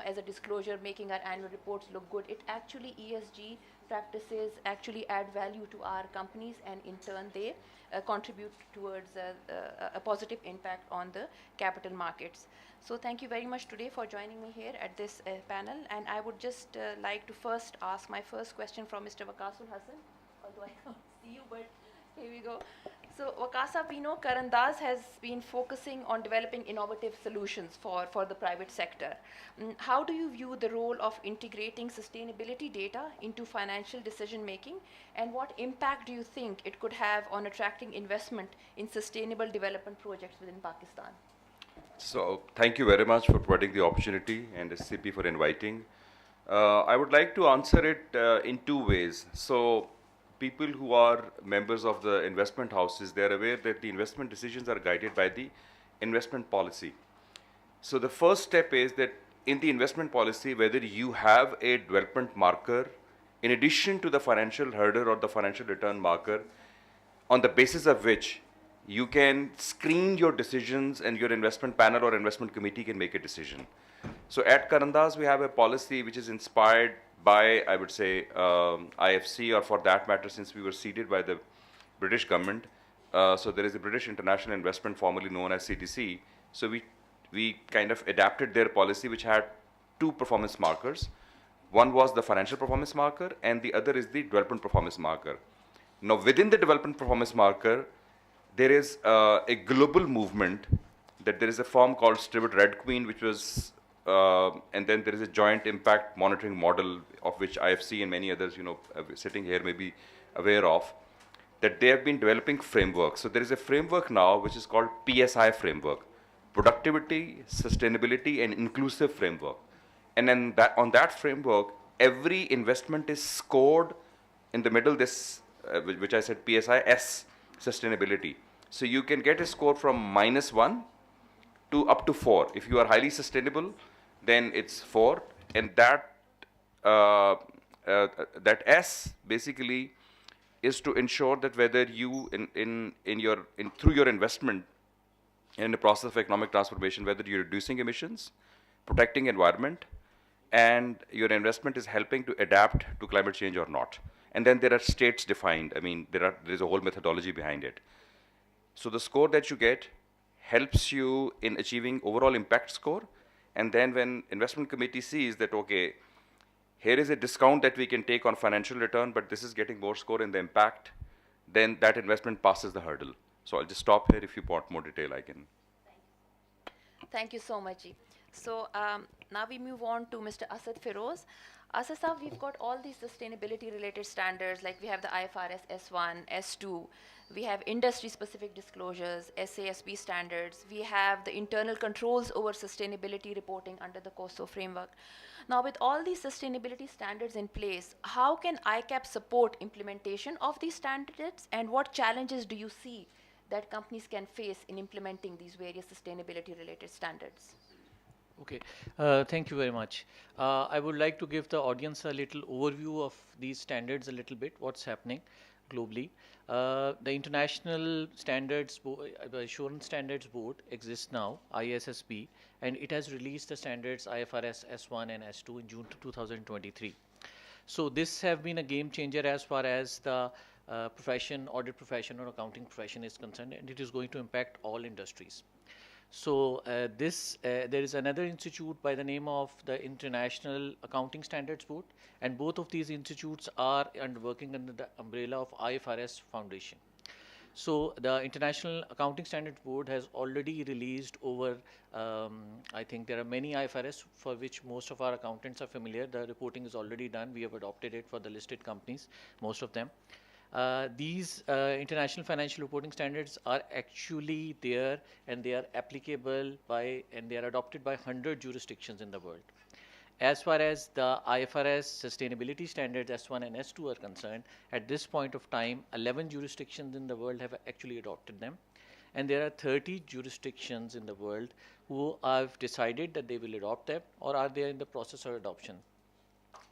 as a disclosure, making our annual reports look good. It actually, ESG practices actually add value to our companies, and in turn they contribute towards a positive impact on the capital markets. So thank you very much today for joining me here at this panel, and I would just like to first ask my first question from Mr. Waqasul Hassan, although I can't see you, but here we go. So Wakasa, we know Karandaz has been focusing on developing innovative solutions for the private sector. How do you view the role of integrating sustainability data into financial decision making, and what impact do you think it could have on attracting investment in sustainable development projects within Pakistan? So thank you very much for providing the opportunity and SCP for inviting. I would like to answer it in two ways. So people who are members of the investment houses, they are aware that the investment decisions are guided by the investment policy. So the first step is that in the investment policy, whether you have a development marker in addition to the financial hurdle or the financial return marker, on the basis of which you can screen your decisions and your investment panel or investment committee can make a decision. So at Karandaz, we have a policy which is inspired by, I would say, IFC, or for that matter, since we were seeded by the British government. So there is a British International Investment, formerly known as CTC. So we kind of adapted their policy, which had two performance markers. One was the financial performance marker, and the other is the development performance marker. Now, within the development performance marker, there is a global movement that there is a firm called Stewart Red Queen, which was, and then there is a joint impact monitoring model of which IFC and many others, sitting here may be aware of, that they have been developing frameworks. So there is a framework now which is called PSI framework, Productivity, Sustainability, and Inclusive Framework. And then on that framework, every investment is scored in the middle, this, which I said PSI S, sustainability. So you can get a score from -1 to up to 4. If you are highly sustainable, then it's 4, and that S basically is to ensure that whether you through your investment in the process of economic transformation, whether you're reducing emissions, protecting environment, and your investment is helping to adapt to climate change or not. And then there are states defined. I mean, there is a whole methodology behind it. So the score that you get helps you in achieving overall impact score. And then when investment committee sees that, okay, here is a discount that we can take on financial return, but this is getting more score in the impact, then that investment passes the hurdle. So I'll just stop here. If you want more detail, I can. Thank you so much, Ji. So now we move on to Mr. Asad Feroz. Asad Saab, we've got all these sustainability related standards, like we have the IFRS S1, S2, we have industry specific disclosures, SASB standards, we have the internal controls over sustainability reporting under the COSO framework. Now with all these sustainability standards in place, how can ICAP support implementation of these standards, and what challenges do you see that companies can face in implementing these various sustainability related standards? Okay, thank you very much. I would like to give the audience a little overview of these standards a little bit, what's happening globally. The International Standards, the Assurance Standards Board exists now, ISSB, and it has released the standards IFRS S1 and S2 in June 2023. So this have been a game changer as far as the profession, audit profession or accounting profession is concerned, and it is going to impact all industries. So there is another institute by the name of the International Accounting Standards Board, and both of these institutes are working under the umbrella of IFRS Foundation. So the International Accounting Standards Board has already released over, I think there are many IFRS for which most of our accountants are familiar. The reporting is already done. We have adopted it for the listed companies, most of them. These international financial reporting standards are actually there, and they are applicable by, and they are adopted by 100 jurisdictions in the world. As far as the IFRS sustainability standards S1 and S2 are concerned, at this point of time, 11 jurisdictions in the world have actually adopted them. And there are 30 jurisdictions in the world who have decided that they will adopt them or are they in the process of adoption.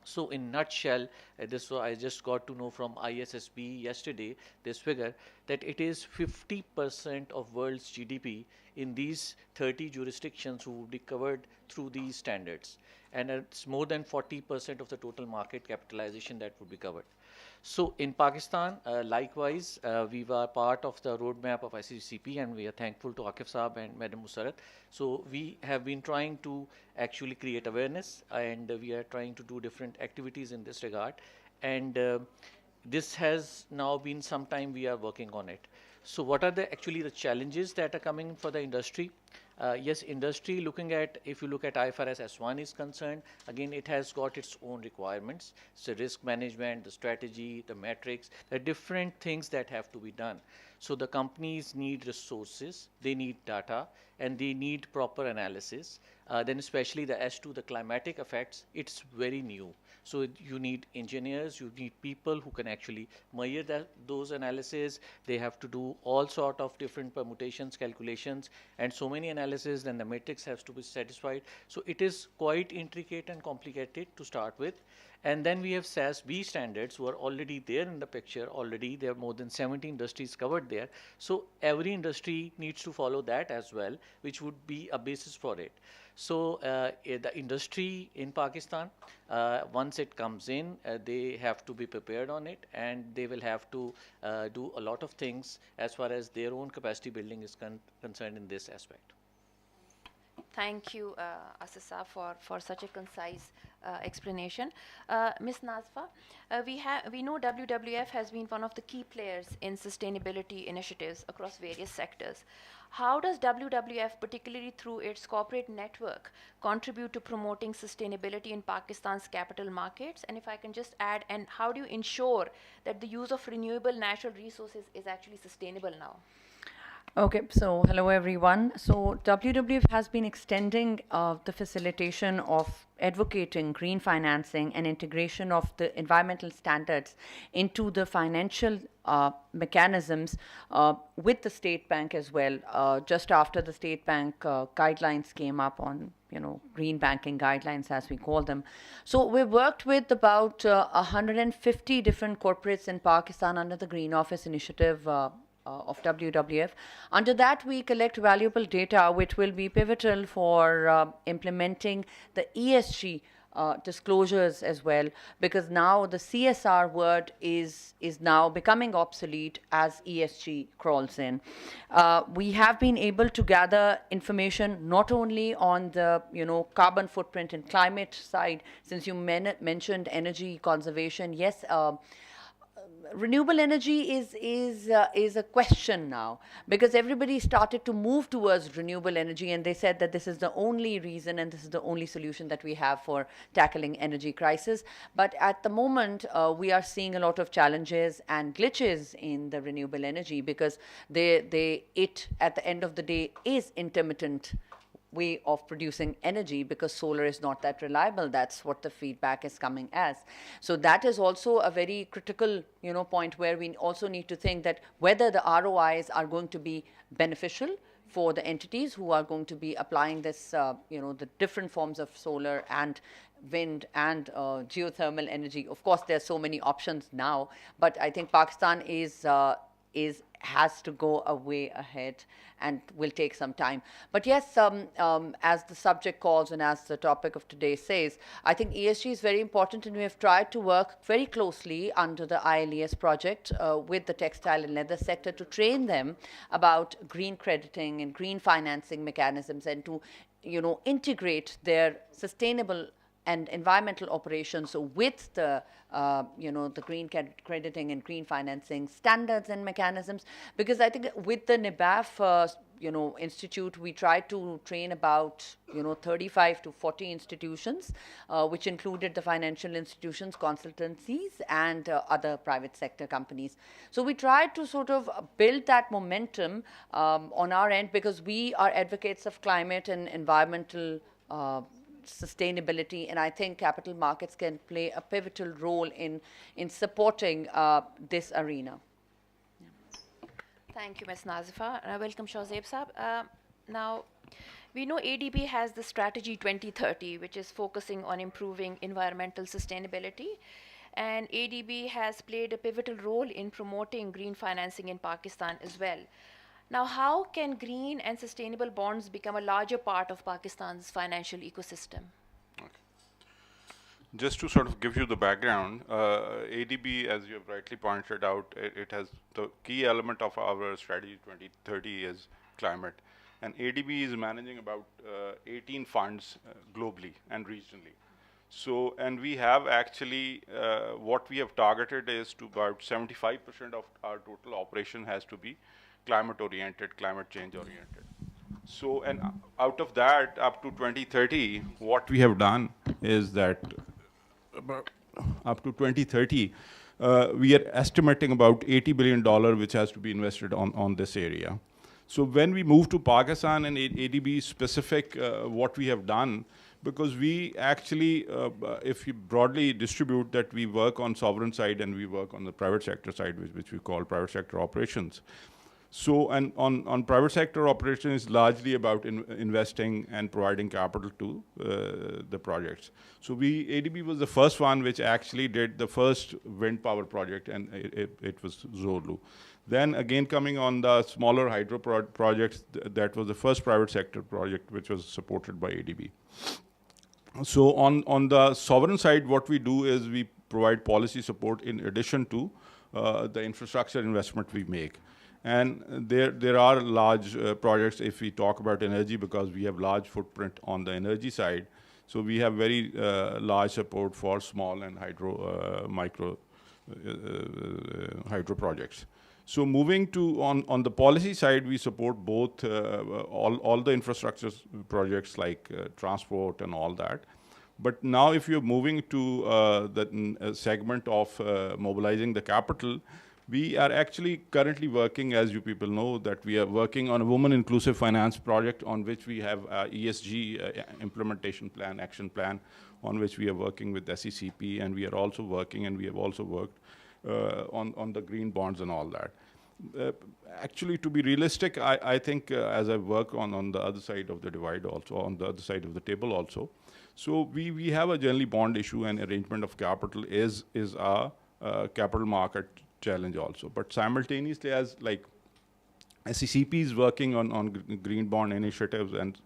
So in nutshell, I just got to know from ISSB yesterday, this figure, that it is 50% of world's GDP in these 30 jurisdictions who will be covered through these standards. And it's more than 40% of the total market capitalization that would be covered. So in Pakistan, likewise, we were part of the roadmap of SECP, and we are thankful to Akif Saab and Madam Musarat. So we have been trying to actually create awareness, and we are trying to do different activities in this regard. And this has now been some time we are working on it. So what are actually the challenges that are coming for the industry? Yes, industry looking at, if you look at IFRS S1 is concerned, again, it has got its own requirements. So risk management, the strategy, the metrics, the different things that have to be done. So the companies need resources, they need data, and they need proper analysis. Then especially as to the climatic effects, it's very new. So you need engineers, you need people who can actually measure those analyses. They have to do all sort of different permutations, calculations, and so many analyses, then the matrix has to be satisfied. So it is quite intricate and complicated to start with. And then we have SASB standards who are already there in the picture already. There are more than 70 industries covered there. So every industry needs to follow that as well, which would be a basis for it. So the industry in Pakistan, once it comes in, they have to be prepared on it, and they will have to do a lot of things as far as their own capacity building is concerned in this aspect. Thank you, Asisa, for such a concise explanation. Ms. Nazfa, we know WWF has been one of the key players in sustainability initiatives across various sectors. How does WWF, particularly through its corporate network, contribute to promoting sustainability in Pakistan's capital markets? And if I can just add, and how do you ensure that the use of renewable natural resources is actually sustainable now? Okay, so hello everyone. So WWF has been extending the facilitation of advocating green financing and integration of the environmental standards into the financial mechanisms with the State Bank as well. Just after the State Bank guidelines came up on, green banking guidelines as we call them. So we worked with about 150 different corporates in Pakistan under the Green Office initiative of WWF. Under that, we collect valuable data which will be pivotal for implementing the ESG disclosures as well, because now the CSR word is now becoming obsolete as ESG crawls in. We have been able to gather information not only on the carbon footprint and climate side, since you mentioned energy conservation. Yes, renewable energy is a question now, because everybody started to move towards renewable energy, and they said that this is the only reason and this is the only solution that we have for tackling energy crisis. But at the moment, we are seeing a lot of challenges and glitches in the renewable energy, because it at the end of the day is intermittent way of producing energy, because solar is not that reliable. That's what the feedback is coming as. So that is also a very critical point where we also need to think that whether the ROIs are going to be beneficial for the entities who are going to be applying this, the different forms of solar and wind and geothermal energy. Of course, there are so many options now, but I think Pakistan has to go a way ahead and will take some time. But yes, as the subject calls and as the topic of today says, I think ESG is very important, and we have tried to work very closely under the ILES project with the textile and leather sector to train them about green crediting and green financing mechanisms, and to integrate their sustainable and environmental operations with the the green crediting and green financing standards and mechanisms. Because I think with the NIBAF institute, we tried to train about 35 to 40 institutions, which included the financial institutions, consultancies, and other private sector companies. So we tried to sort of build that momentum on our end, because we are advocates of climate and environmental sustainability, and I think capital markets can play a pivotal role in supporting this arena. Thank you, Ms. Nazifa. Welcome, Shahzeb Saab. Now, we know ADB has the Strategy 2030, which is focusing on improving environmental sustainability, and ADB has played a pivotal role in promoting green financing in Pakistan as well. Now, how can green and sustainable bonds become a larger part of Pakistan's financial ecosystem? Just to sort of give you the background, ADB, as you have rightly pointed out, it has the key element of our strategy 2030 is climate. And ADB is managing about 18 funds globally and regionally. So, and we have actually, what we have targeted is to about 75% of our total operation has to be climate oriented, climate change oriented. So, and out of that, up to 2030, what we have done is that about up to 2030, we are estimating about $80 billion which has to be invested on this area. So when we move to Pakistan and ADB specific, what we have done, because we actually, if you broadly distribute that we work on sovereign side and we work on the private sector side, which we call private sector operations. So, and on private sector operation is largely about investing and providing capital to the projects. So ADB was the first one which actually did the first wind power project, and it was Zorlu. Then again, coming on the smaller hydro projects, that was the first private sector project which was supported by ADB. So on the sovereign side, what we do is we provide policy support in addition to the infrastructure investment we make. And there are large projects if we talk about energy, because we have large footprint on the energy side. So we have very large support for small and micro hydro projects. So moving to on the policy side, we support both all the infrastructure projects like transport and all that. But now if you're moving to the segment of mobilizing the capital, we are actually currently working, as you people know, that we are working on a women inclusive finance project on which we have ESG implementation plan, action plan, on which we are working with SECP, and we are also working, and we have also worked on the green bonds and all that. Actually, to be realistic, I think as I work on the other side of the divide also, on the other side of the table also, so we have a generally bond issue, and arrangement of capital is a capital market challenge also. But simultaneously, as like SECP is working on green bond initiatives, and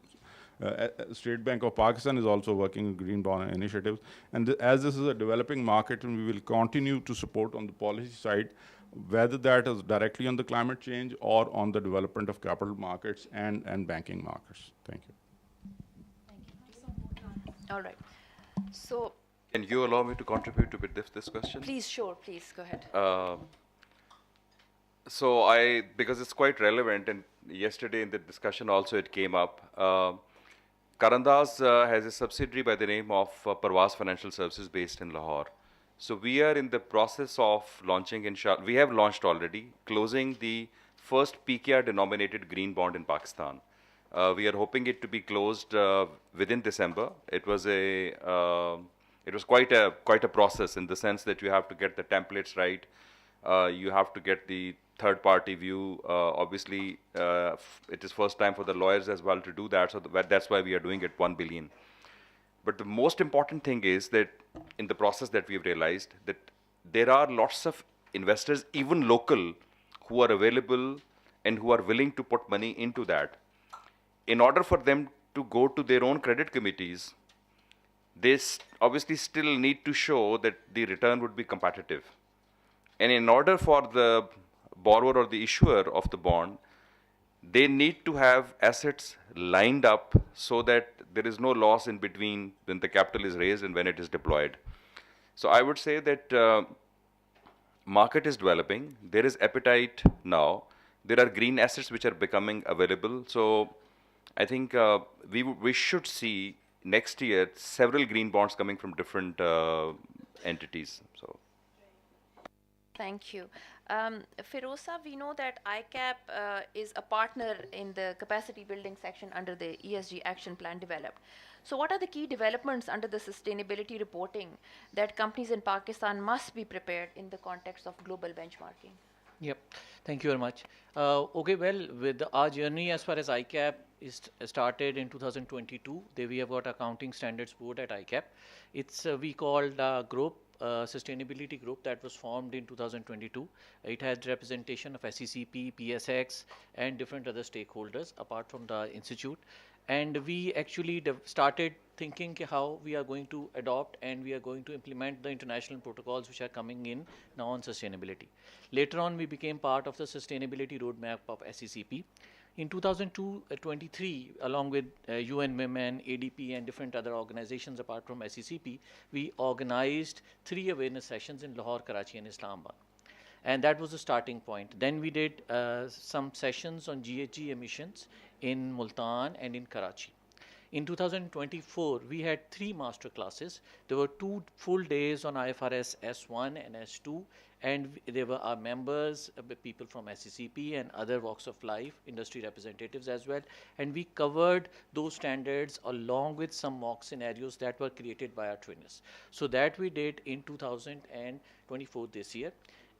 State Bank of Pakistan is also working on green bond initiatives. And as this is a developing market, and we will continue to support on the policy side, whether that is directly on the climate change or on the development of capital markets and banking markets. Thank you. All right. So, Can you allow me to contribute to this question? please, sure, please go ahead. So because it's quite relevant, and yesterday in the discussion also it came up, Karandas has a subsidiary by the name of Parvaz Financial Services based in Lahore. So we are in the process of launching, we have launched already, closing the first PKR denominated green bond in Pakistan. We are hoping it to be closed within December. It was quite a process, in the sense that you have to get the templates right. You have to get the third party view. Obviously, it is first time for the lawyers as well to do that. So that's why we are doing it 1 billion. But the most important thing is that in the process that we've realized that there are lots of investors, even local, who are available and who are willing to put money into that. In order for them to go to their own credit committees, they obviously still need to show that the return would be competitive. And in order for the borrower or the issuer of the bond, they need to have assets lined up so that there is no loss in between when the capital is raised and when it is deployed. So I would say that market is developing. There is appetite now. There are green assets which are becoming available. So I think we should see next year several green bonds coming from different entities. So. Thank you. Firoza, we know that ICAP is a partner in the capacity building section under the ESG action plan developed. So what are the key developments under the sustainability reporting that companies in Pakistan must be prepared in the context of global benchmarking? Yep, thank you very much. Okay, well, with our journey as far as ICAP is started in 2022, we have got accounting standards board at ICAP. It's we called group sustainability group that was formed in 2022. It had representation of SECP, PSX, and different other stakeholders apart from the institute. And we actually started thinking how we are going to adopt and we are going to implement the international protocols which are coming in now on sustainability. Later on, we became part of the sustainability roadmap of SECP. In 2023, along with UN Women, ADP, and different other organizations apart from SECP, we organized 3 awareness sessions in Lahore, Karachi, and Islamabad. And that was the starting point. Then we did some sessions on GHG emissions in Multan and in Karachi. In 2024, we had 3 master classes. There were 2 full days on IFRS S1 and S2, and there were our members, people from SECP and other walks of life, industry representatives as well. And we covered those standards along with some mock scenarios that were created by our trainers. So that we did in 2024 this year.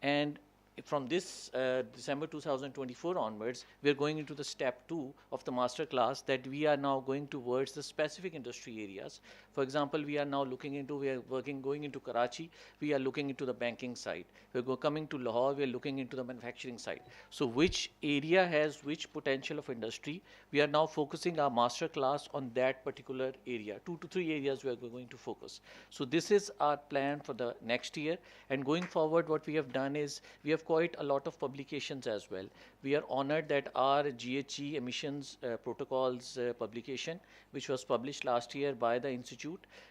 And from this December 2024 onwards, we are going into the step 2 of the master class, that we are now going towards the specific industry areas. For example, we are now going into Karachi, we are looking into the banking side. We're coming to Lahore, we are looking into the manufacturing side. So which area has which potential of industry? We are now focusing our master class on that particular area. 2 to 3 areas we are going to focus. So this is our plan for the next year. And going forward, what we have done is we have quite a lot of publications as well. We are honored that our GHG emissions protocols publication, which was published last year by the Institute,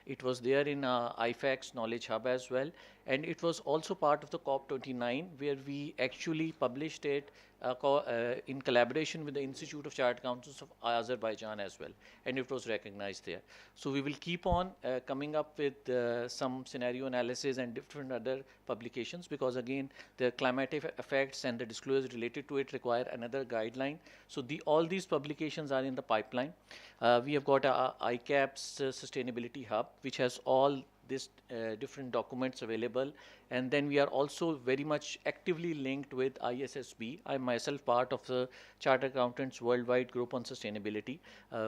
it was there in IFAC's Knowledge Hub as well. And it was also part of the COP29, where we actually published it in collaboration with the Institute of Chartered Accountants of Azerbaijan as well. And it was recognized there. So we will keep on coming up with some scenario analysis and different other publications, because again, the climatic effects and the disclosures related to it require another guideline. So all these publications are in the pipeline. We have got ICAP's Sustainability Hub, which has all these different documents available. And then we are also very much actively linked with ISSB. I'm myself part of the Chartered Accountants Worldwide Group on Sustainability.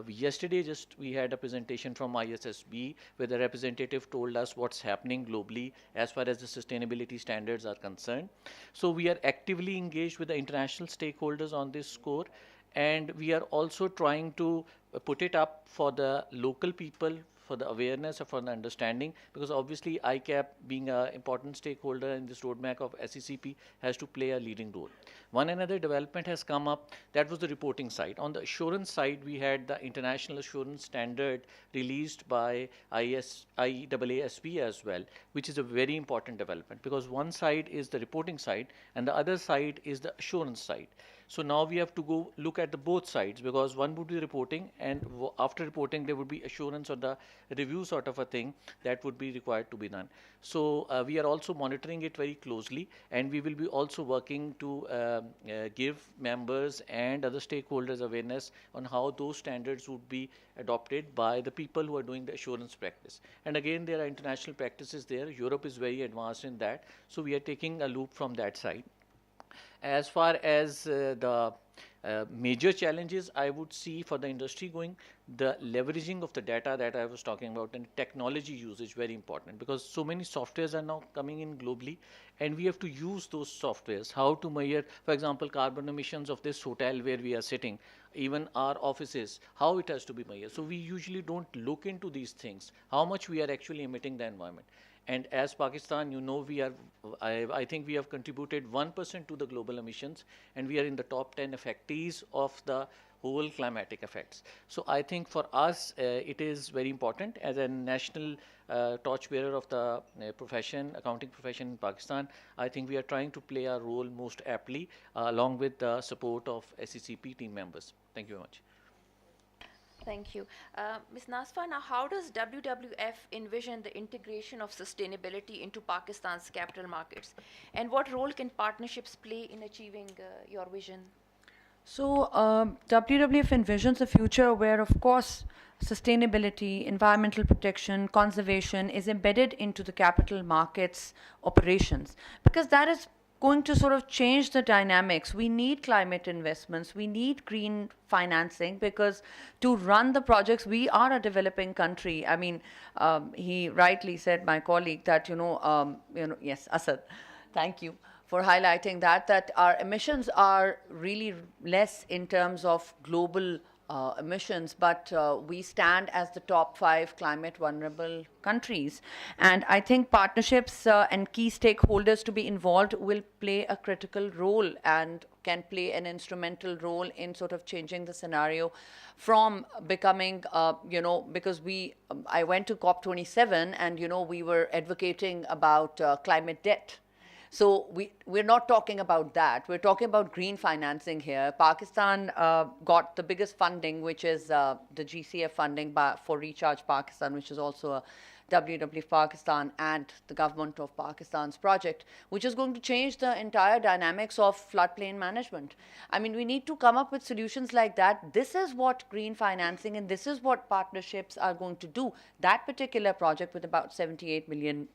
Yesterday we had a presentation from ISSB where the representative told us what's happening globally as far as the sustainability standards are concerned. So we are actively engaged with the international stakeholders on this score. And we are also trying to put it up for the local people, for the awareness or for the understanding, because obviously ICAP, being an important stakeholder in this roadmap of SECP, has to play a leading role. One another development has come up, that was the reporting side. On the assurance side, we had the International Assurance Standard released by IAASB as well, which is a very important development, because one side is the reporting side and the other side is the assurance side. So now we have to go look at the both sides, because one would be reporting, and after reporting there would be assurance or the review sort of a thing that would be required to be done. So we are also monitoring it very closely, and we will be also working to give members and other stakeholders awareness on how those standards would be adopted by the people who are doing the assurance practice. And again, there are international practices there. Europe is very advanced in that. So we are taking a loop from that side. As far as the major challenges I would see for the industry going, the leveraging of the data that I was talking about and technology usage, very important, because so many softwares are now coming in globally, and we have to use those softwares. How to measure, for example, carbon emissions of this hotel where we are sitting, even our offices, how it has to be measured. So we usually don't look into these things, how much we are actually emitting the environment. And as Pakistan, you know, I think we have contributed 1% to the global emissions, and we are in the top 10 effectees of the whole climatic effects. So I think for us, it is very important as a national torchbearer of the accounting profession in Pakistan. I think we are trying to play our role most aptly, along with the support of SECP team members. Thank you very much. Thank you. Ms. Nasfa, now how does WWF envision the integration of sustainability into Pakistan's capital markets? And what role can partnerships play in achieving your vision? So WWF envisions a future where, of course, sustainability, environmental protection, conservation is embedded into the capital markets operations, because that is going to sort of change the dynamics. We need climate investments, we need green financing, because to run the projects, we are a developing country. I mean, he rightly said, my colleague, that yes, Asad, thank you for highlighting that our emissions are really less in terms of global emissions, but we stand as the top 5 climate vulnerable countries. And I think partnerships and key stakeholders to be involved will play a critical role and can play an instrumental role in sort of changing the scenario from becoming, because I went to COP27 and, we were advocating about climate debt. So we're not talking about that. We're talking about green financing here. Pakistan got the biggest funding, which is the GCF funding for Recharge Pakistan, which is also a WWF Pakistan and the government of Pakistan's project, which is going to change the entire dynamics of floodplain management. I mean, we need to come up with solutions like that. This is what green financing and this is what partnerships are going to do. That particular project with about $78 million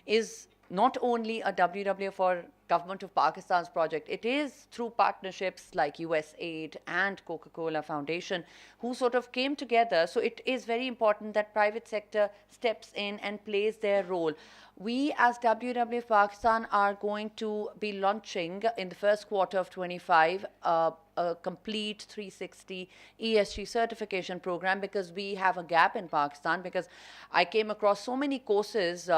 is not only a WWF or government of Pakistan's project, it is through partnerships like USAID and Coca-Cola Foundation who sort of came together. So it is very important that private sector steps in and plays their role. We as WWF Pakistan are going to be launching in the first quarter of 25 a complete 360 ESG certification program, because we have a gap in Pakistan, because I came across so many courses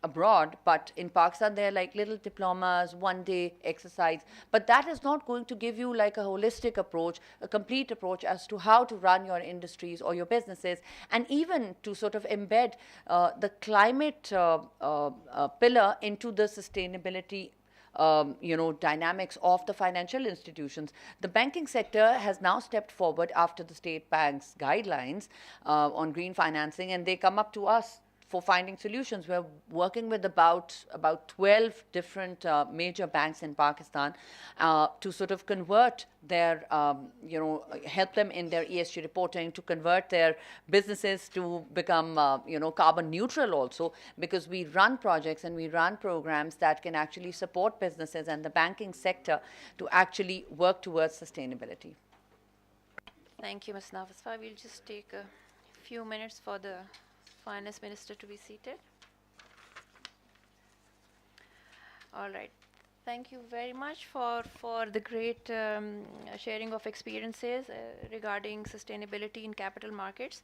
abroad, but in Pakistan they're like little diplomas, one-day exercise, but that is not going to give you like a holistic approach, a complete approach as to how to run your industries or your businesses, and even to sort of embed the climate pillar into the sustainability dynamics of the financial institutions. The banking sector has now stepped forward after the state bank's guidelines on green financing, and they come up to us for finding solutions. We're working with about 12 different major banks in Pakistan to sort of convert their, help them in their ESG reporting, to convert their businesses to become, carbon neutral also, because we run projects and we run programs that can actually support businesses and the banking sector to actually work towards sustainability. Thank you, Ms. Nafisfa. We'll just take a few minutes for the Finance Minister to be seated. All right. Thank you very much for the great sharing of experiences regarding sustainability in capital markets.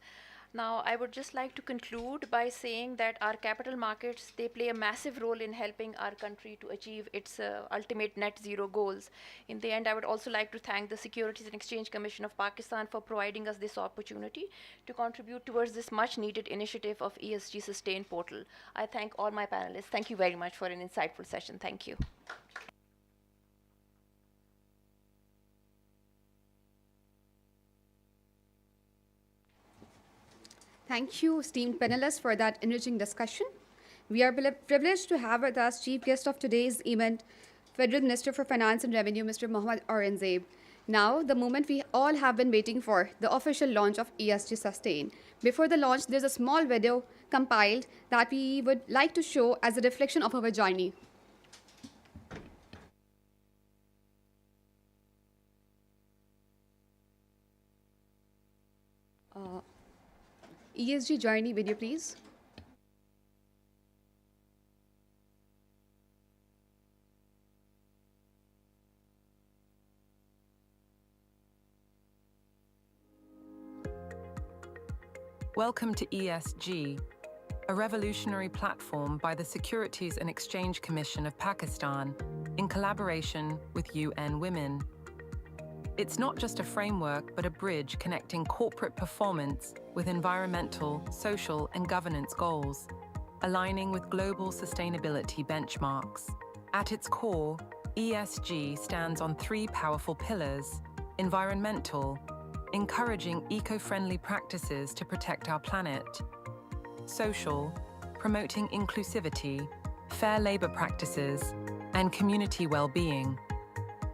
Now, I would just like to conclude by saying that our capital markets, they play a massive role in helping our country to achieve its ultimate net zero goals. In the end, I would also like to thank the Securities and Exchange Commission of Pakistan for providing us this opportunity to contribute towards this much needed initiative of ESG Sustain portal. I thank all my panelists. Thank you very much for an insightful session. Thank you. Thank you, esteemed panelists, for that enriching discussion. We are privileged to have with us chief guest of today's event, Federal Minister for Finance and Revenue, Mr. Mohammad Aurangzeb. Now, the moment we all have been waiting for, the official launch of ESG Sustain. Before the launch, there's a small video compiled that we would like to show as a reflection of our journey. ESG journey video, please. Welcome to ESG, a revolutionary platform by the Securities and Exchange Commission of Pakistan in collaboration with UN Women. It's not just a framework, but a bridge connecting corporate performance with environmental, social, and governance goals, aligning with global sustainability benchmarks. At its core, ESG stands on 3 powerful pillars: environmental, encouraging eco-friendly practices to protect our planet; social, promoting inclusivity, fair labor practices, and community well-being;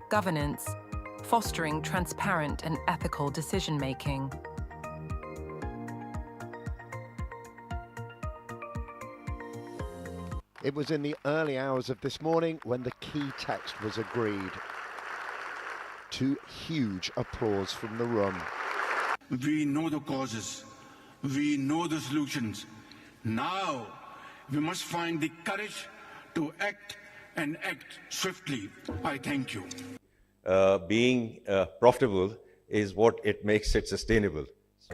governance, fostering transparent and ethical decision-making. It was in the early hours of this morning when the key text was agreed. To huge applause from the room. We know the causes. We know the solutions. Now, we must find the courage to act and act swiftly. I thank you. Being profitable is what it makes it sustainable.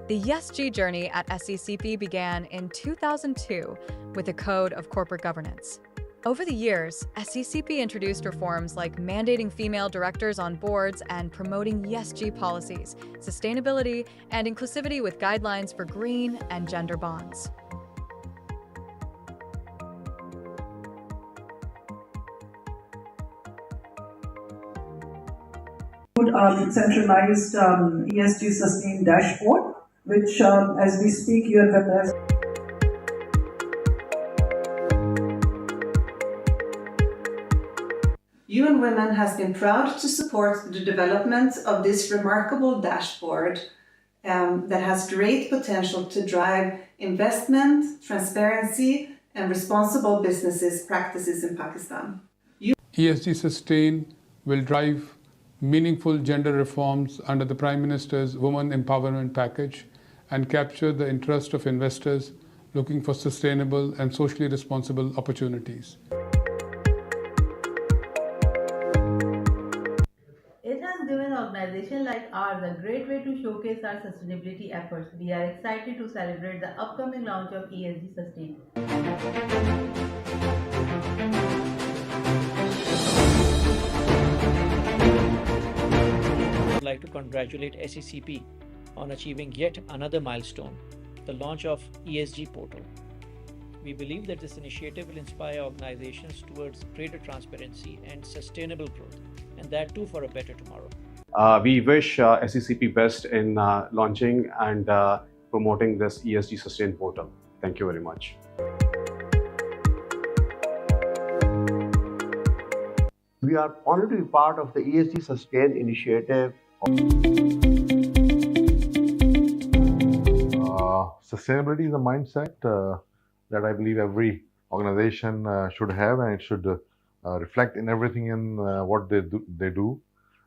The ESG journey at SECP began in 2002 with a code of corporate governance. Over the years, SECP introduced reforms like mandating female directors on boards and promoting ESG policies, sustainability, and inclusivity with guidelines for green and gender bonds. Centralized ESG Sustain dashboard, which as we speak, UN has. UN Women has been proud to support the development of this remarkable dashboard that has great potential to drive investment, transparency, and responsible businesses practices in Pakistan. ESG Sustain will drive meaningful gender reforms under the Prime Minister's Women Empowerment Package and capture the interest of investors looking for sustainable and socially responsible opportunities. It has given an organization like ours a great way to showcase our sustainability efforts. We are excited to celebrate the upcoming launch of ESG Sustain. I'd like to congratulate SECP on achieving yet another milestone, the launch of ESG portal. We believe that this initiative will inspire organizations towards greater transparency and sustainable growth, and that too for a better tomorrow. We wish SECP best in launching and promoting this ESG Sustain portal. Thank you very much. We are honored to be part of the ESG Sustain initiative. Sustainability is a mindset that I believe every organization should have, and it should reflect in everything in what they do.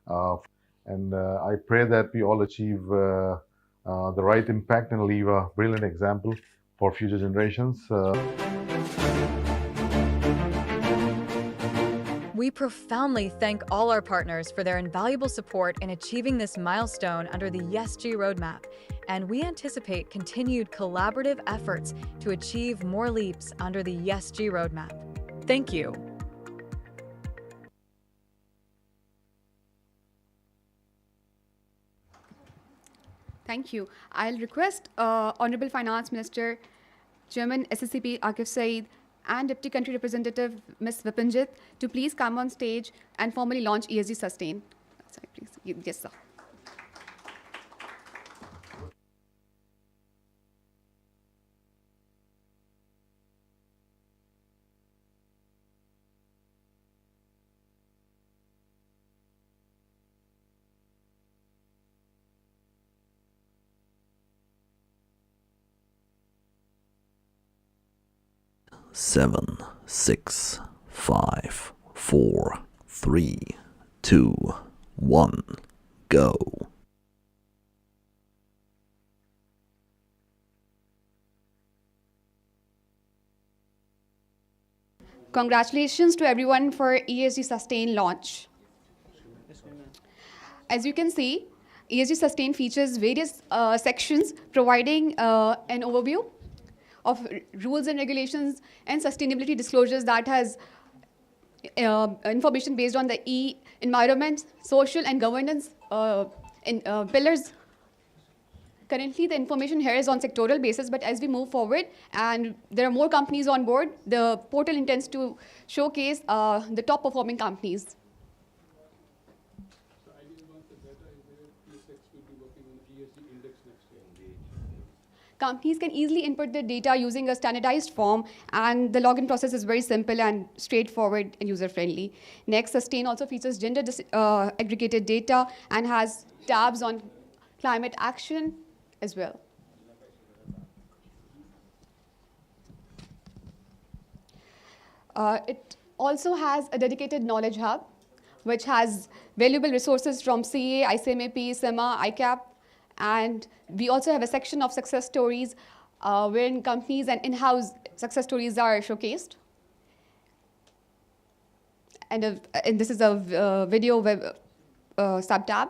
And I pray that we all achieve the right impact and leave a brilliant example for future generations. We profoundly thank all our partners for their invaluable support in achieving this milestone under the ESG roadmap, and we anticipate continued collaborative efforts to achieve more leaps under the ESG roadmap. Thank you. Thank you. I'll request Honorable Finance Minister, Chairman SSCP Akif Saeed, and Deputy Country Representative Ms. Vipinjit to please come on stage and formally launch ESG Sustain. Sorry, please. Yes, sir. Seven, 6, 5, 4, 3, 2, 1, go. Congratulations to everyone for ESG Sustain launch. As you can see, ESG Sustain features various sections providing an overview of rules and regulations and sustainability disclosures that has information based on the E, environment, social and governance pillars. Currently, the information here is on sectoral basis, but as we move forward and there are more companies on board, the portal intends to showcase the top performing companies. Companies can easily input their data using a standardized form, and the login process is very simple and straightforward and user-friendly. Next, Sustain also features gender aggregated data and has tabs on climate action as well. It also has a dedicated knowledge hub, which has valuable resources from CA, ICMAP, SEMA, ICAP, and we also have a section of success stories wherein companies and in-house success stories are showcased. And this is a video web sub-tab.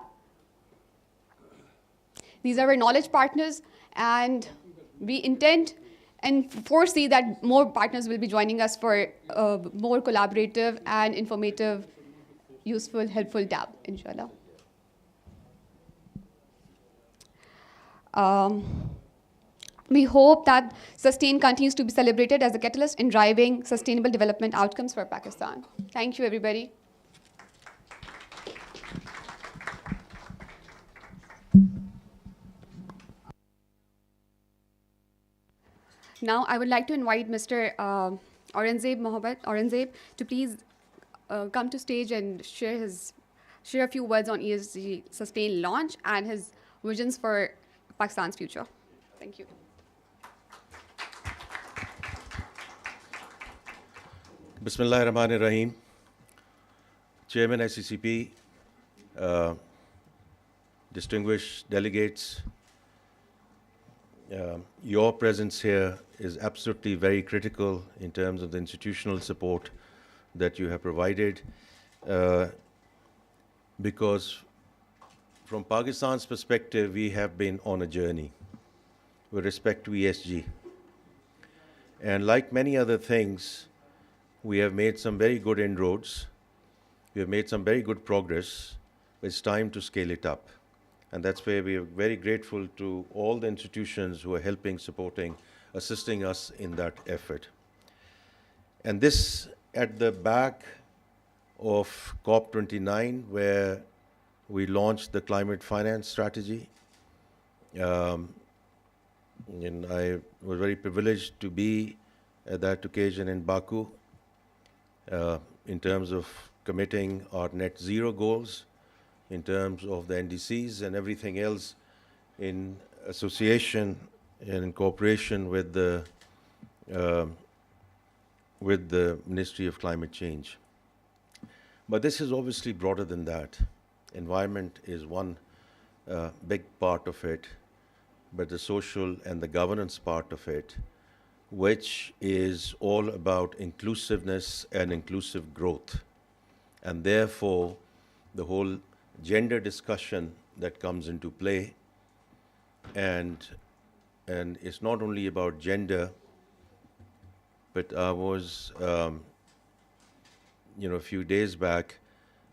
These are our knowledge partners, and we intend and foresee that more partners will be joining us for a more collaborative and informative, useful, helpful tab, inshallah. We hope that Sustain continues to be celebrated as a catalyst in driving sustainable development outcomes for Pakistan. Thank you, everybody. Now, I would like to invite Mr. Aurangzeb to please come to stage and share a few words on ESG Sustain launch and his visions for Pakistan's future. Thank you. Bismillahir Rahmanir Rahim. Chairman SECP, distinguished delegates, your presence here is absolutely very critical in terms of the institutional support that you have provided, because from Pakistan's perspective, we have been on a journey with respect to ESG. And like many other things, we have made some very good inroads. We have made some very good progress. It's time to scale it up. And that's where we are very grateful to all the institutions who are helping, supporting, assisting us in that effort. And this at the back of COP29, where we launched the climate finance strategy. And I was very privileged to be at that occasion in Baku in terms of committing our net zero goals, in terms of the NDCs and everything else in association and in cooperation with the Ministry of Climate Change. But this is obviously broader than that. Environment is one big part of it, but the social and the governance part of it, which is all about inclusiveness and inclusive growth. And therefore, the whole gender discussion that comes into play, and it's not only about gender, but I was, a few days back,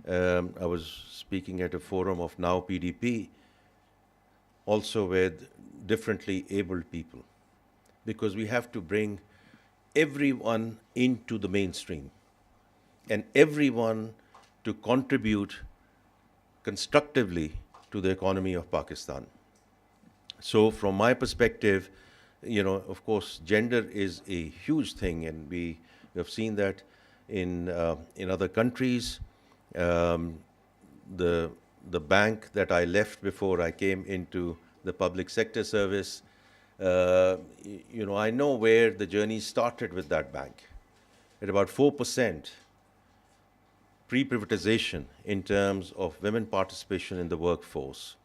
I was speaking at a forum of Now PDP, also with differently abled people, because we have to bring everyone into the mainstream and everyone to contribute constructively to the economy of Pakistan. So from my perspective, of course, gender is a huge thing, and we have seen that in other countries. The bank that I left before I came into the public sector service, I know where the journey started with that bank. At about 4% pre-privatization in terms of women participation in the workforce.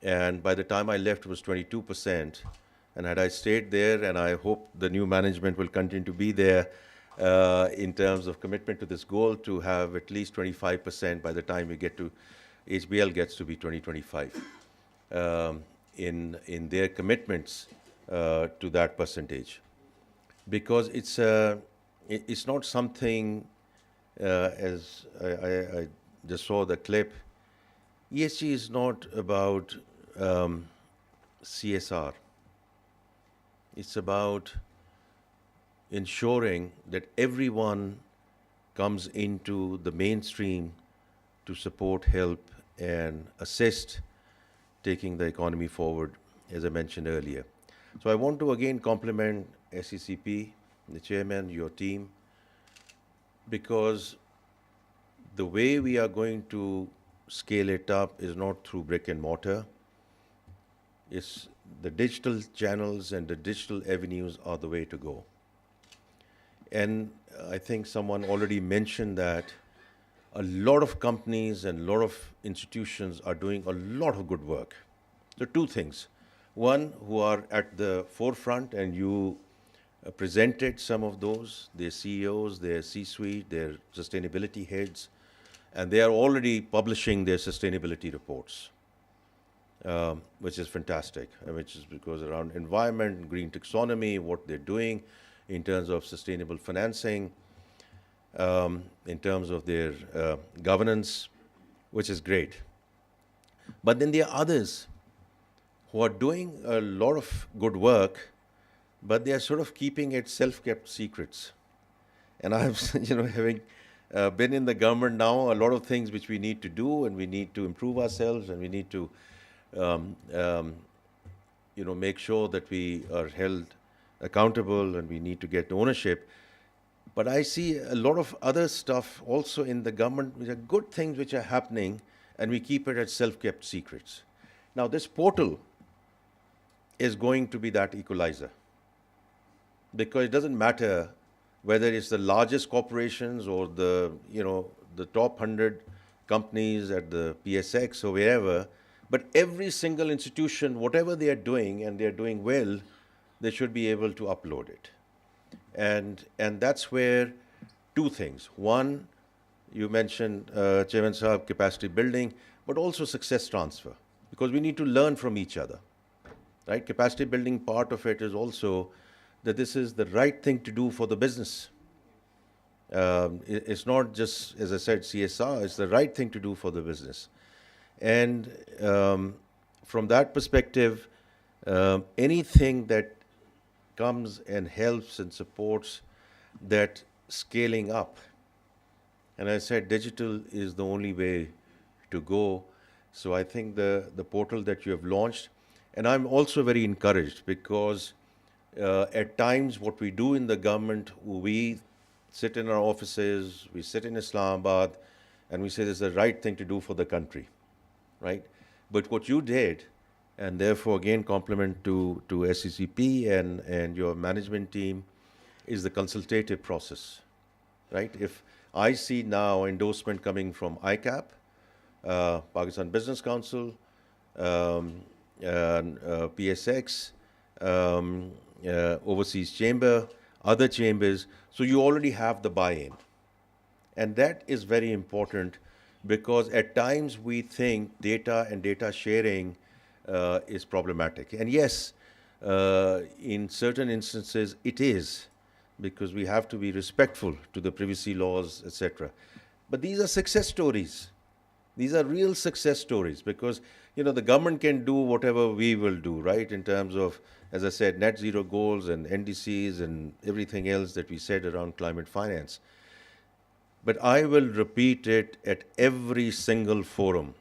And by the time I left, it was 22%. And had I stayed there, and I hope the new management will continue to be there in terms of commitment to this goal, to have at least 25% by the time we get to, HBL gets to be 2025, in their commitments to that percentage. Because it's not something, as I just saw the clip, ESG is not about CSR. It's about ensuring that everyone comes into the mainstream to support, help, and assist taking the economy forward, as I mentioned earlier. So I want to again compliment SECP, the chairman, your team, because the way we are going to scale it up is not through brick and mortar. It's the digital channels and the digital avenues are the way to go. And I think someone already mentioned that a lot of companies and a lot of institutions are doing a lot of good work. So two things. One, who are at the forefront, and you presented some of those, their CEOs, their C-suite, their sustainability heads, and they are already publishing their sustainability reports, which is fantastic, which is because around environment, green taxonomy, what they're doing in terms of sustainable financing, in terms of their governance, which is great. But then there are others who are doing a lot of good work, but they are sort of keeping it self-kept secrets. And I've, having been in the government now, a lot of things which we need to do, and we need to improve ourselves, and we need to, make sure that we are held accountable, and we need to get ownership. But I see a lot of other stuff also in the government, which are good things which are happening, and we keep it as self-kept secrets. Now, this portal is going to be that equalizer, because it doesn't matter whether it's the largest corporations or the top 100 companies at the PSX or wherever, but every single institution, whatever they are doing, and they are doing well, they should be able to upload it. And that's where two things. One, you mentioned, Chairman Sahab, capacity building, but also success transfer, because we need to learn from each other, right? Capacity building part of it is also that this is the right thing to do for the business. It's not just, as I said, CSR, it's the right thing to do for the business. And from that perspective, anything that comes and helps and supports that scaling up. And I said digital is the only way to go. So I think the portal that you have launched, and I'm also very encouraged because at times what we do in the government, we sit in our offices, we sit in Islamabad, and we say this is the right thing to do for the country, right? But what you did, and therefore, again, compliment to SECP and your management team, is the consultative process, right? If I see now endorsement coming from ICAP, Pakistan Business Council, PSX, Overseas Chamber, other chambers, so you already have the buy-in. And that is very important because at times we think data and data sharing is problematic. And yes, in certain instances it is, because we have to be respectful to the privacy laws, etc. But these are success stories. These are real success stories because, the government can do whatever we will do, right? In terms of, as I said, net zero goals and NDCs and everything else that we said around climate finance. But I will repeat it at every single forum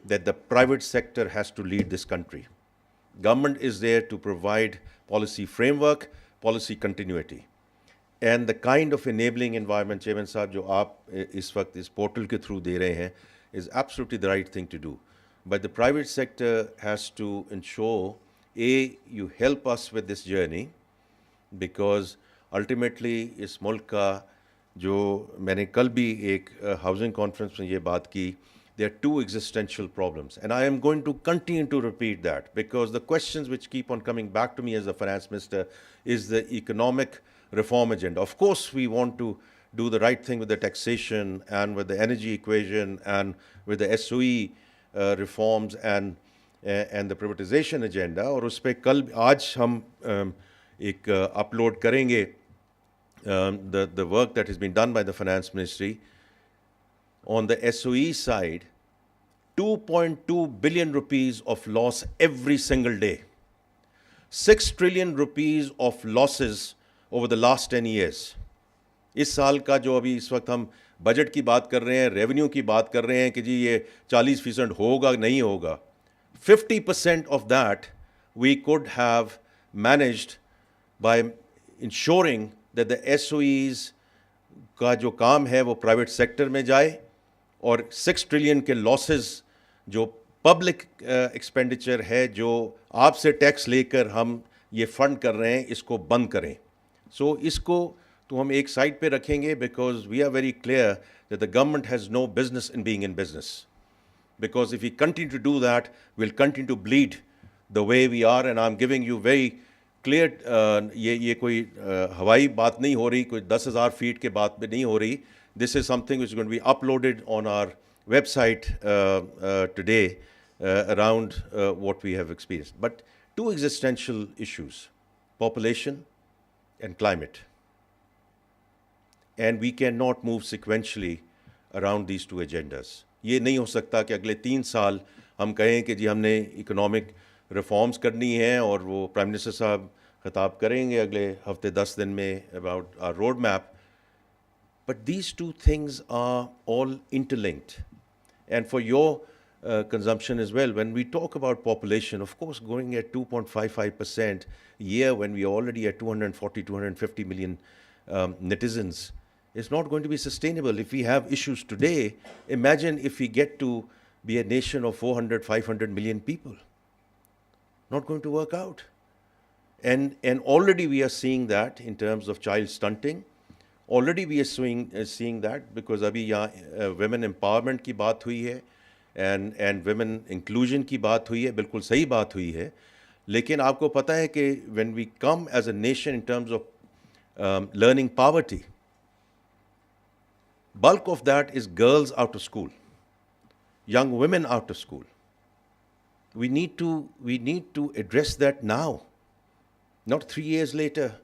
that the private sector has to lead this country. Government is there to provide policy framework, policy continuity. And the kind of enabling environment, Chairman Sahab, जो आप इस वक्त इस portal के through दे रहे हैं, is absolutely the right thing to do. But the private sector has to ensure, A, you help us with this journey, because ultimately इस मुल्क का जो मैंने कल भी एक housing conference में ये बात की, there are two existential problems. And I am going to continue to repeat that because the questions which keep on coming back to me as the finance minister is the economic reform agenda. Of course, we want to do the right thing with the taxation and with the energy equation and with the SOE reforms and the privatization agenda. और उस पे कल आज हम एक upload करेंगे the work that has been done by the finance ministry. On the SOE side, 2.2 billion rupees of loss every single day. 6 trillion rupees of losses over the last 10 years. इस साल का जो अभी इस वक्त हम बजट की बात कर रहे हैं, रेवेन्यू की बात कर रहे हैं कि जी ये 40% होगा नहीं होगा, 50% of that we could have managed by ensuring that the SOEs का जो काम है वो प्राइवेट सेक्टर में जाए और 6 ट्रिलियन के लॉसेस जो पब्लिक एक्सपेंडिचर है, जो आपसे टैक्स लेकर हम ये फंड कर रहे हैं, इसको बंद करें. सो इसको तो हम एक साइड पे रखेंगे because we are very clear that the government has no business in being in business. Because if we continue to do that, we'll continue to bleed the way we are, and I'm giving you very clear, ये कोई हवाई बात नहीं हो रही, कोई 10,000 feet के बात पे नहीं हो रही. This is something which is going to be uploaded on our website today around what we have experienced. But two existential issues, population and climate. And we cannot move sequentially around these two agendas. ये नहीं हो सकता कि अगले 3 साल हम कहें कि जी हमने इकोनॉमिक रिफॉर्म्स करनी है और वो प्राइम मिनिस्टर साहब खिताब करेंगे अगले हफ्ते 10 दिन में about our road map. But these two things are all interlinked. And for your consumption as well, when we talk about population, of course, going at 2.55% a year when we are already at 240, 250 million netizens, is not going to be sustainable. If we have issues today, imagine if we get to be a nation of 400, 500 million people. Not going to work out. And already we are seeing that in terms of child stunting. Already we are seeing that because अभी यहाँ women empowerment की बात हुई है and women inclusion की बात हुई है, बिल्कुल सही बात हुई है. लेकिन आपको पता है कि when we come as a nation in terms of learning poverty, bulk of that is girls out of school, young women out of school. We need to address that now, not 3 years later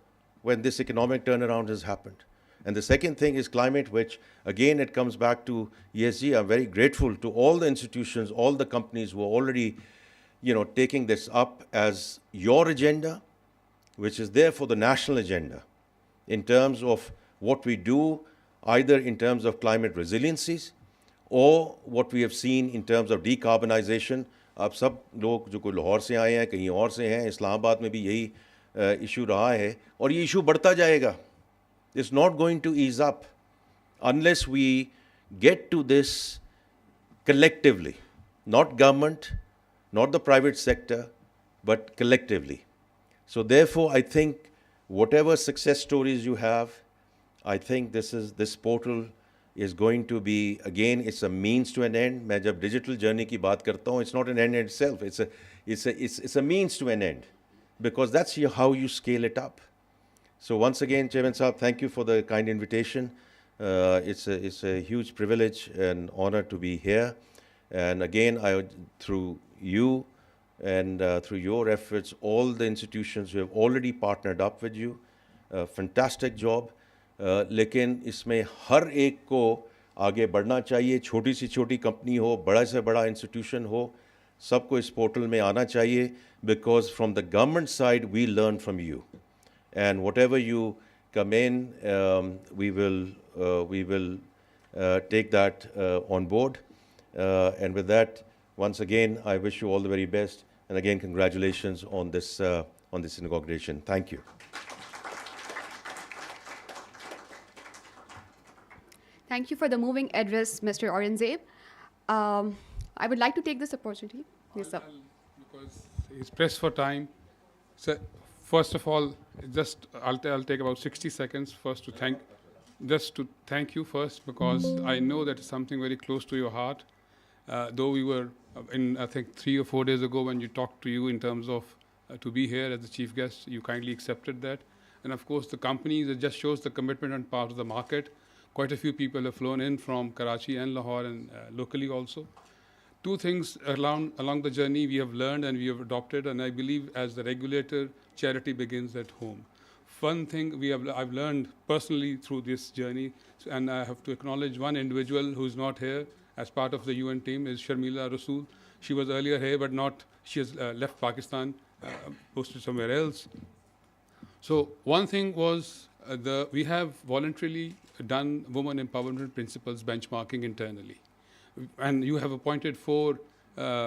when this economic turnaround has happened. And the second thing is climate, which again it comes back to ESG. I'm very grateful to all the institutions, all the companies who are already, taking this up as your agenda, which is there for the national agenda, in terms of what we do, either in terms of climate resiliencies or what we have seen in terms of decarbonization. आप सब लोग जो कोई लाहौर से आए हैं, कहीं और से हैं, इस्लामाबाद में भी यही इशू रहा है और ये इशू बढ़ता जाएगा. It's not going to ease up unless we get to this collectively, not government, not the private sector, but collectively. So therefore, I think whatever success stories you have, I think this portal is going to be, again, it's a means to an end. मैं जब digital journey की बात करता हूँ, it's not an end in itself. It's a means to an end, because that's how you scale it up. So once again, Chairman Saab, thank you for the kind invitation. It's a huge privilege and honor to be here. And again, through you and through your efforts, all the institutions who have already partnered up with you, fantastic job. लेकिन इसमें हर एक को आगे बढ़ना चाहिए. छोटी सी छोटी company हो, बड़ा से बड़ा इंस्टीट्यूशन हो, सबको इस पोर्टल में आना चाहिए, because from the government side we learn from you. And whatever you come in, we will take that on board. And with that, once again, I wish you all the very best. And again, congratulations on this inauguration. Thank you. Thank you for the moving address, Mr. Aurangzeb. I would like to take this opportunity. Yes, sir. Because he's pressed for time. So, first of all, I'll take about 60 seconds first to thank you first, because I know that it's something very close to your heart. Though we were I think 3 or 4 days ago when you talked to you in terms of to be here as the chief guest, you kindly accepted that. And of course, the companies, it just shows the commitment on part of the market. Quite a few people have flown in from Karachi and Lahore and locally also. Two things along the journey we have learned and we have adopted, and I believe as the regulator, charity begins at home. One thing I've learned personally through this journey, and I have to acknowledge one individual who is not here as part of the UN team, is Sharmila Rasool. She was earlier here, but she has left Pakistan, posted somewhere else. So one thing was we have voluntarily done women empowerment principles benchmarking internally. And you have appointed 4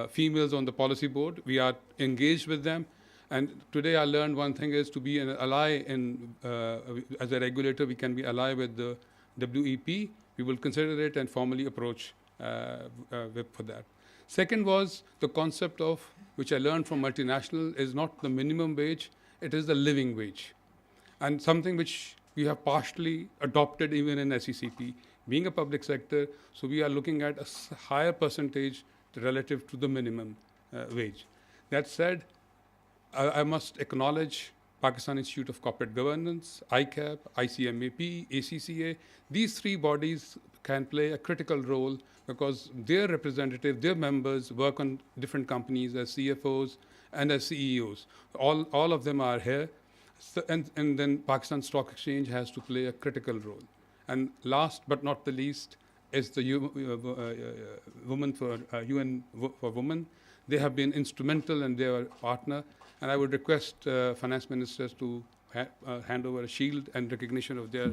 females on the policy board. We are engaged with them. And today I learned one thing is to be an ally as a regulator, we can be ally with the WEP. We will consider it and formally approach for that. Second was the concept of, which I learned from multinational, is not the minimum wage, it is the living wage. And something which we have partially adopted even in SECP. Being a public sector, so we are looking at a higher percentage relative to the minimum wage. That said, I must acknowledge Pakistan Institute of Corporate Governance, ICAP, ICMAP, ACCA. These three bodies can play a critical role because their representatives, their members work on different companies as CFOs and as CEOs. All of them are here. So, and then Pakistan Stock Exchange has to play a critical role. And last but not the least is the Women for UN for Women. They have been instrumental and they are a partner. And I would request finance ministers to hand over a shield and recognition of their.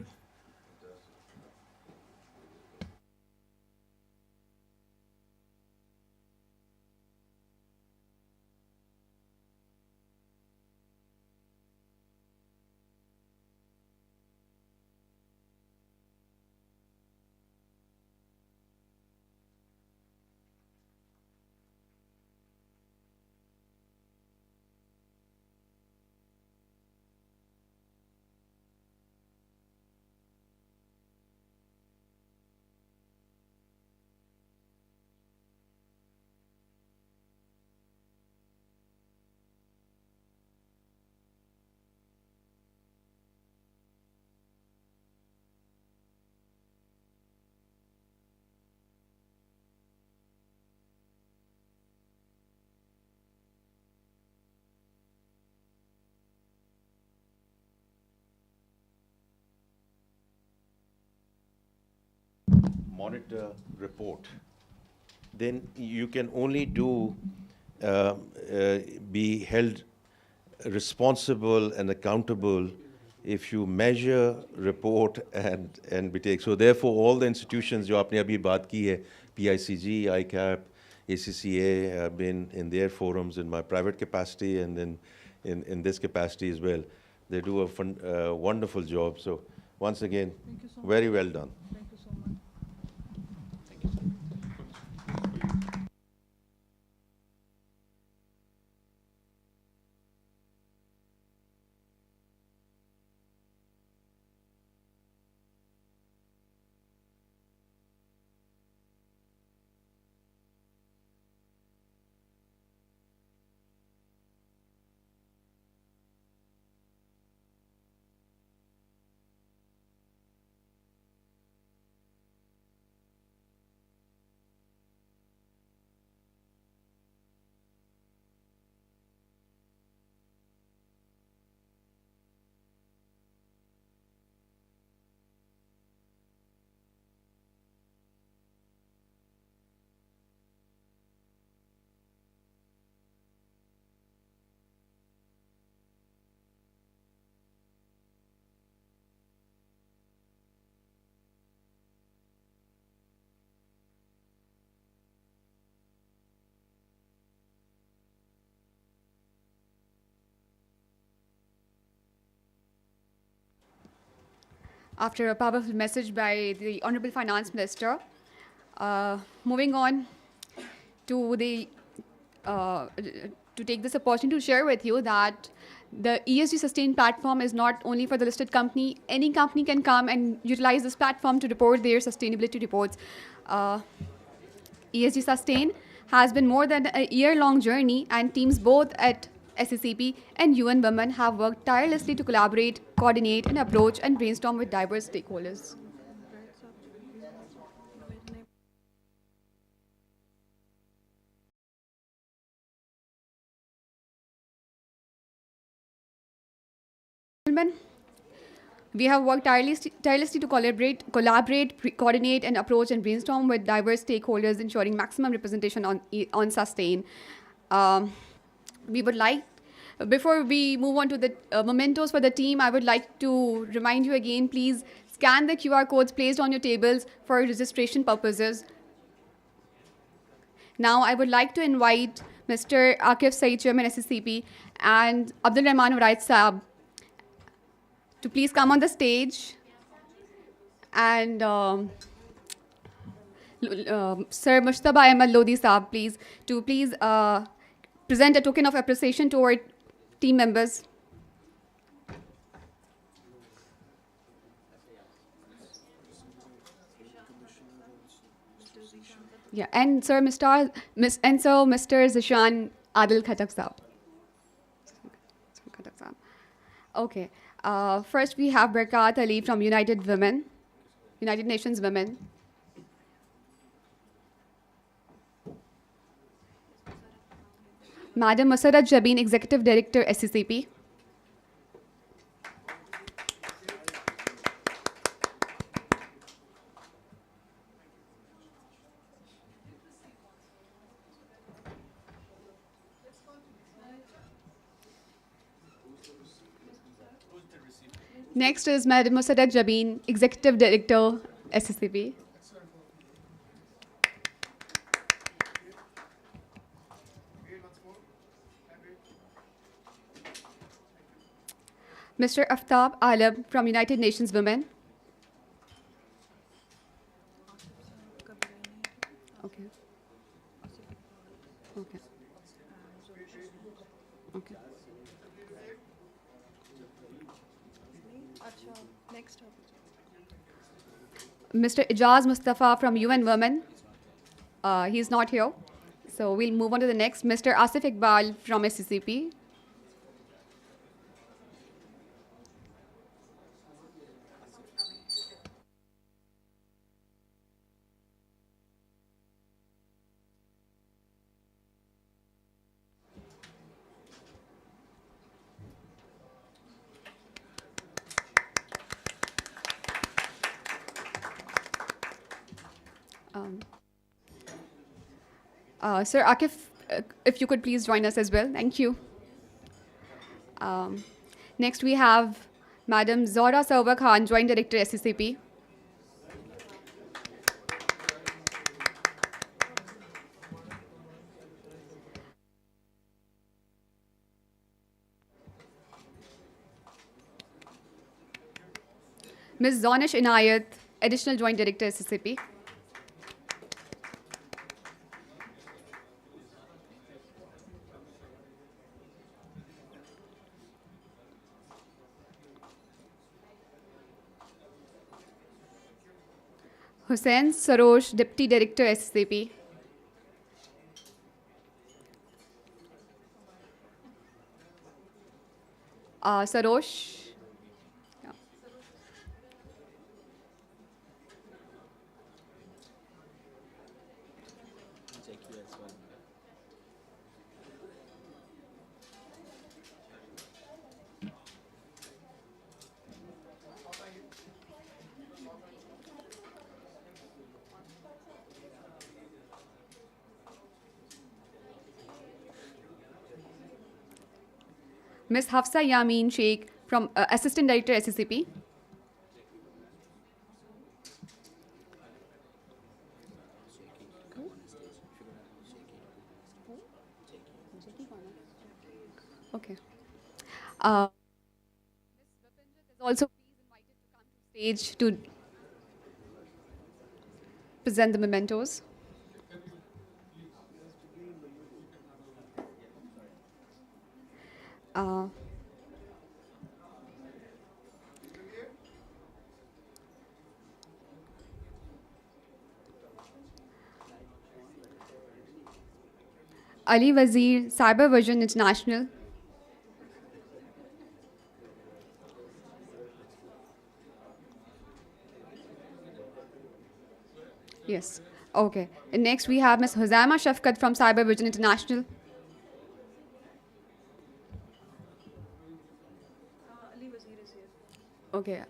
Monitor report, then you can only be held responsible and accountable if you measure, report, and be take. So therefore, all the institutions जो आपने अभी बात की है, PICG, ICAP, ACCA, have been in their forums in my private capacity and then in this capacity as well. They do a wonderful job. So once again, very well done. After a powerful message by the Honorable Finance Minister, moving on to to take this opportunity to share with you that the ESG Sustain platform is not only for the listed company. Any company can come and utilize this platform to report their sustainability reports. ESG Sustain has been more than a year-long journey, and teams both at SECP and UN Women have worked tirelessly to collaborate, coordinate, and approach and brainstorm with diverse stakeholders. We have worked tirelessly to collaborate, coordinate, and approach and brainstorm with diverse stakeholders, ensuring maximum representation on Sustain. We would like, before we move on to the mementos for the team, I would like to remind you again, please scan the QR codes placed on your tables for registration purposes. Now, I would like to invite Mr. Akif Saeed, Chairman SECP, and Abdul Rahman Waraid Saab to please come on the stage, and Sir Mushtaba Ahmed Lodi Saab, please, to present a token of appreciation to our team members. Yeah, and Mr. Zishan Adil Khatak Saab. Okay. First, we have Barkat Ali from United Nations Women. Madam Masarat Jabin, Executive Director, SECP. Next is Madam Masarat Jabin, Executive Director, SECP. Mr. Aftab Alam from United Nations Women. Okay. Okay. Okay. Next topic. Mr. Ijaz Mustafa from UN Women. He's not here. So we'll move on to the next. Mr. Asif Iqbal from SCCP. Sir Akif, if you could please join us as well. Thank you. Next, we have Madam Zora Sarwar Khan, Joint Director, SCCP. Ms. Zonish Inayat, Additional Joint Director, SCCP. Hussain Sarosh, Deputy Director, SCP. Sarosh. Yeah. Ms. Hafsa Yamin Sheikh from Assistant Director, SCCP. Okay. Is also please invited to come to stage to present the mementos. Ali Wazir, Cyber Vision International. Yes. Okay. And next we have Ms. Huzaima Shafkat from Cyber Vision International. Ali Wazir is here. Okay.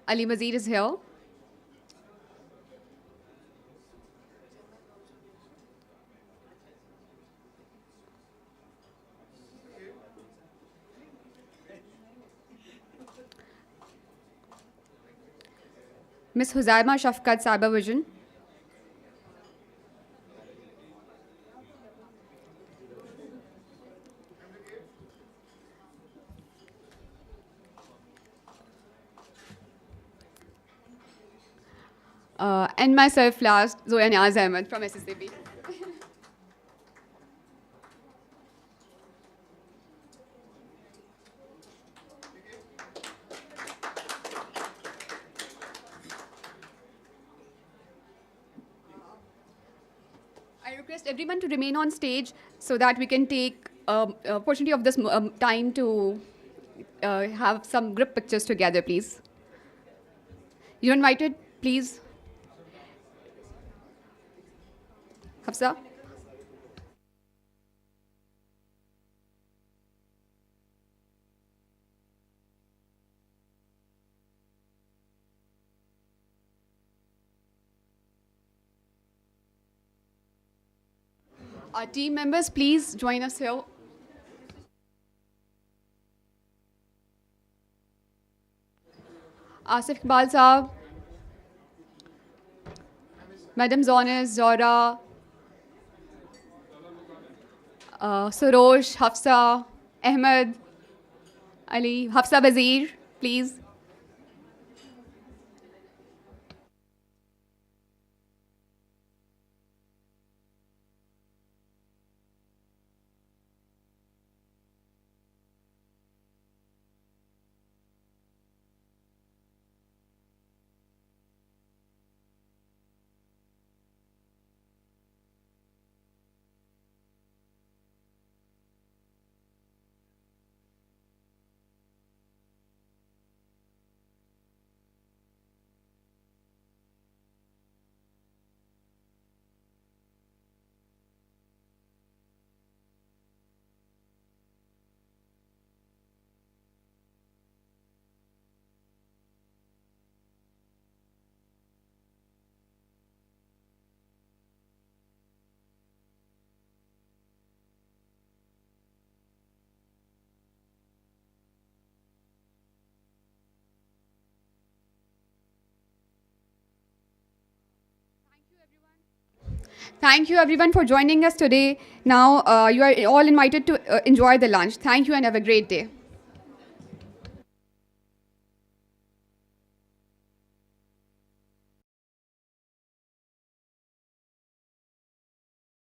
Ali Wazir is here. Ms. Huzaima Shafkat, Cyber Vision. And myself last, Zoya Niaz Ahmed from SSCP. request everyone to remain on stage so that we can take opportunity of this time to have some group pictures together, please. You're invited, please. Hafsa. Our team members, please join us here. Asif Iqbal Saab, Madam Zonis, Zora, Surosh, Hafsa, Ahmed, Ali, Hafsa Bazir, please. Thank you everyone for joining us today. Now you are all invited to enjoy the lunch. Thank you and have a great day.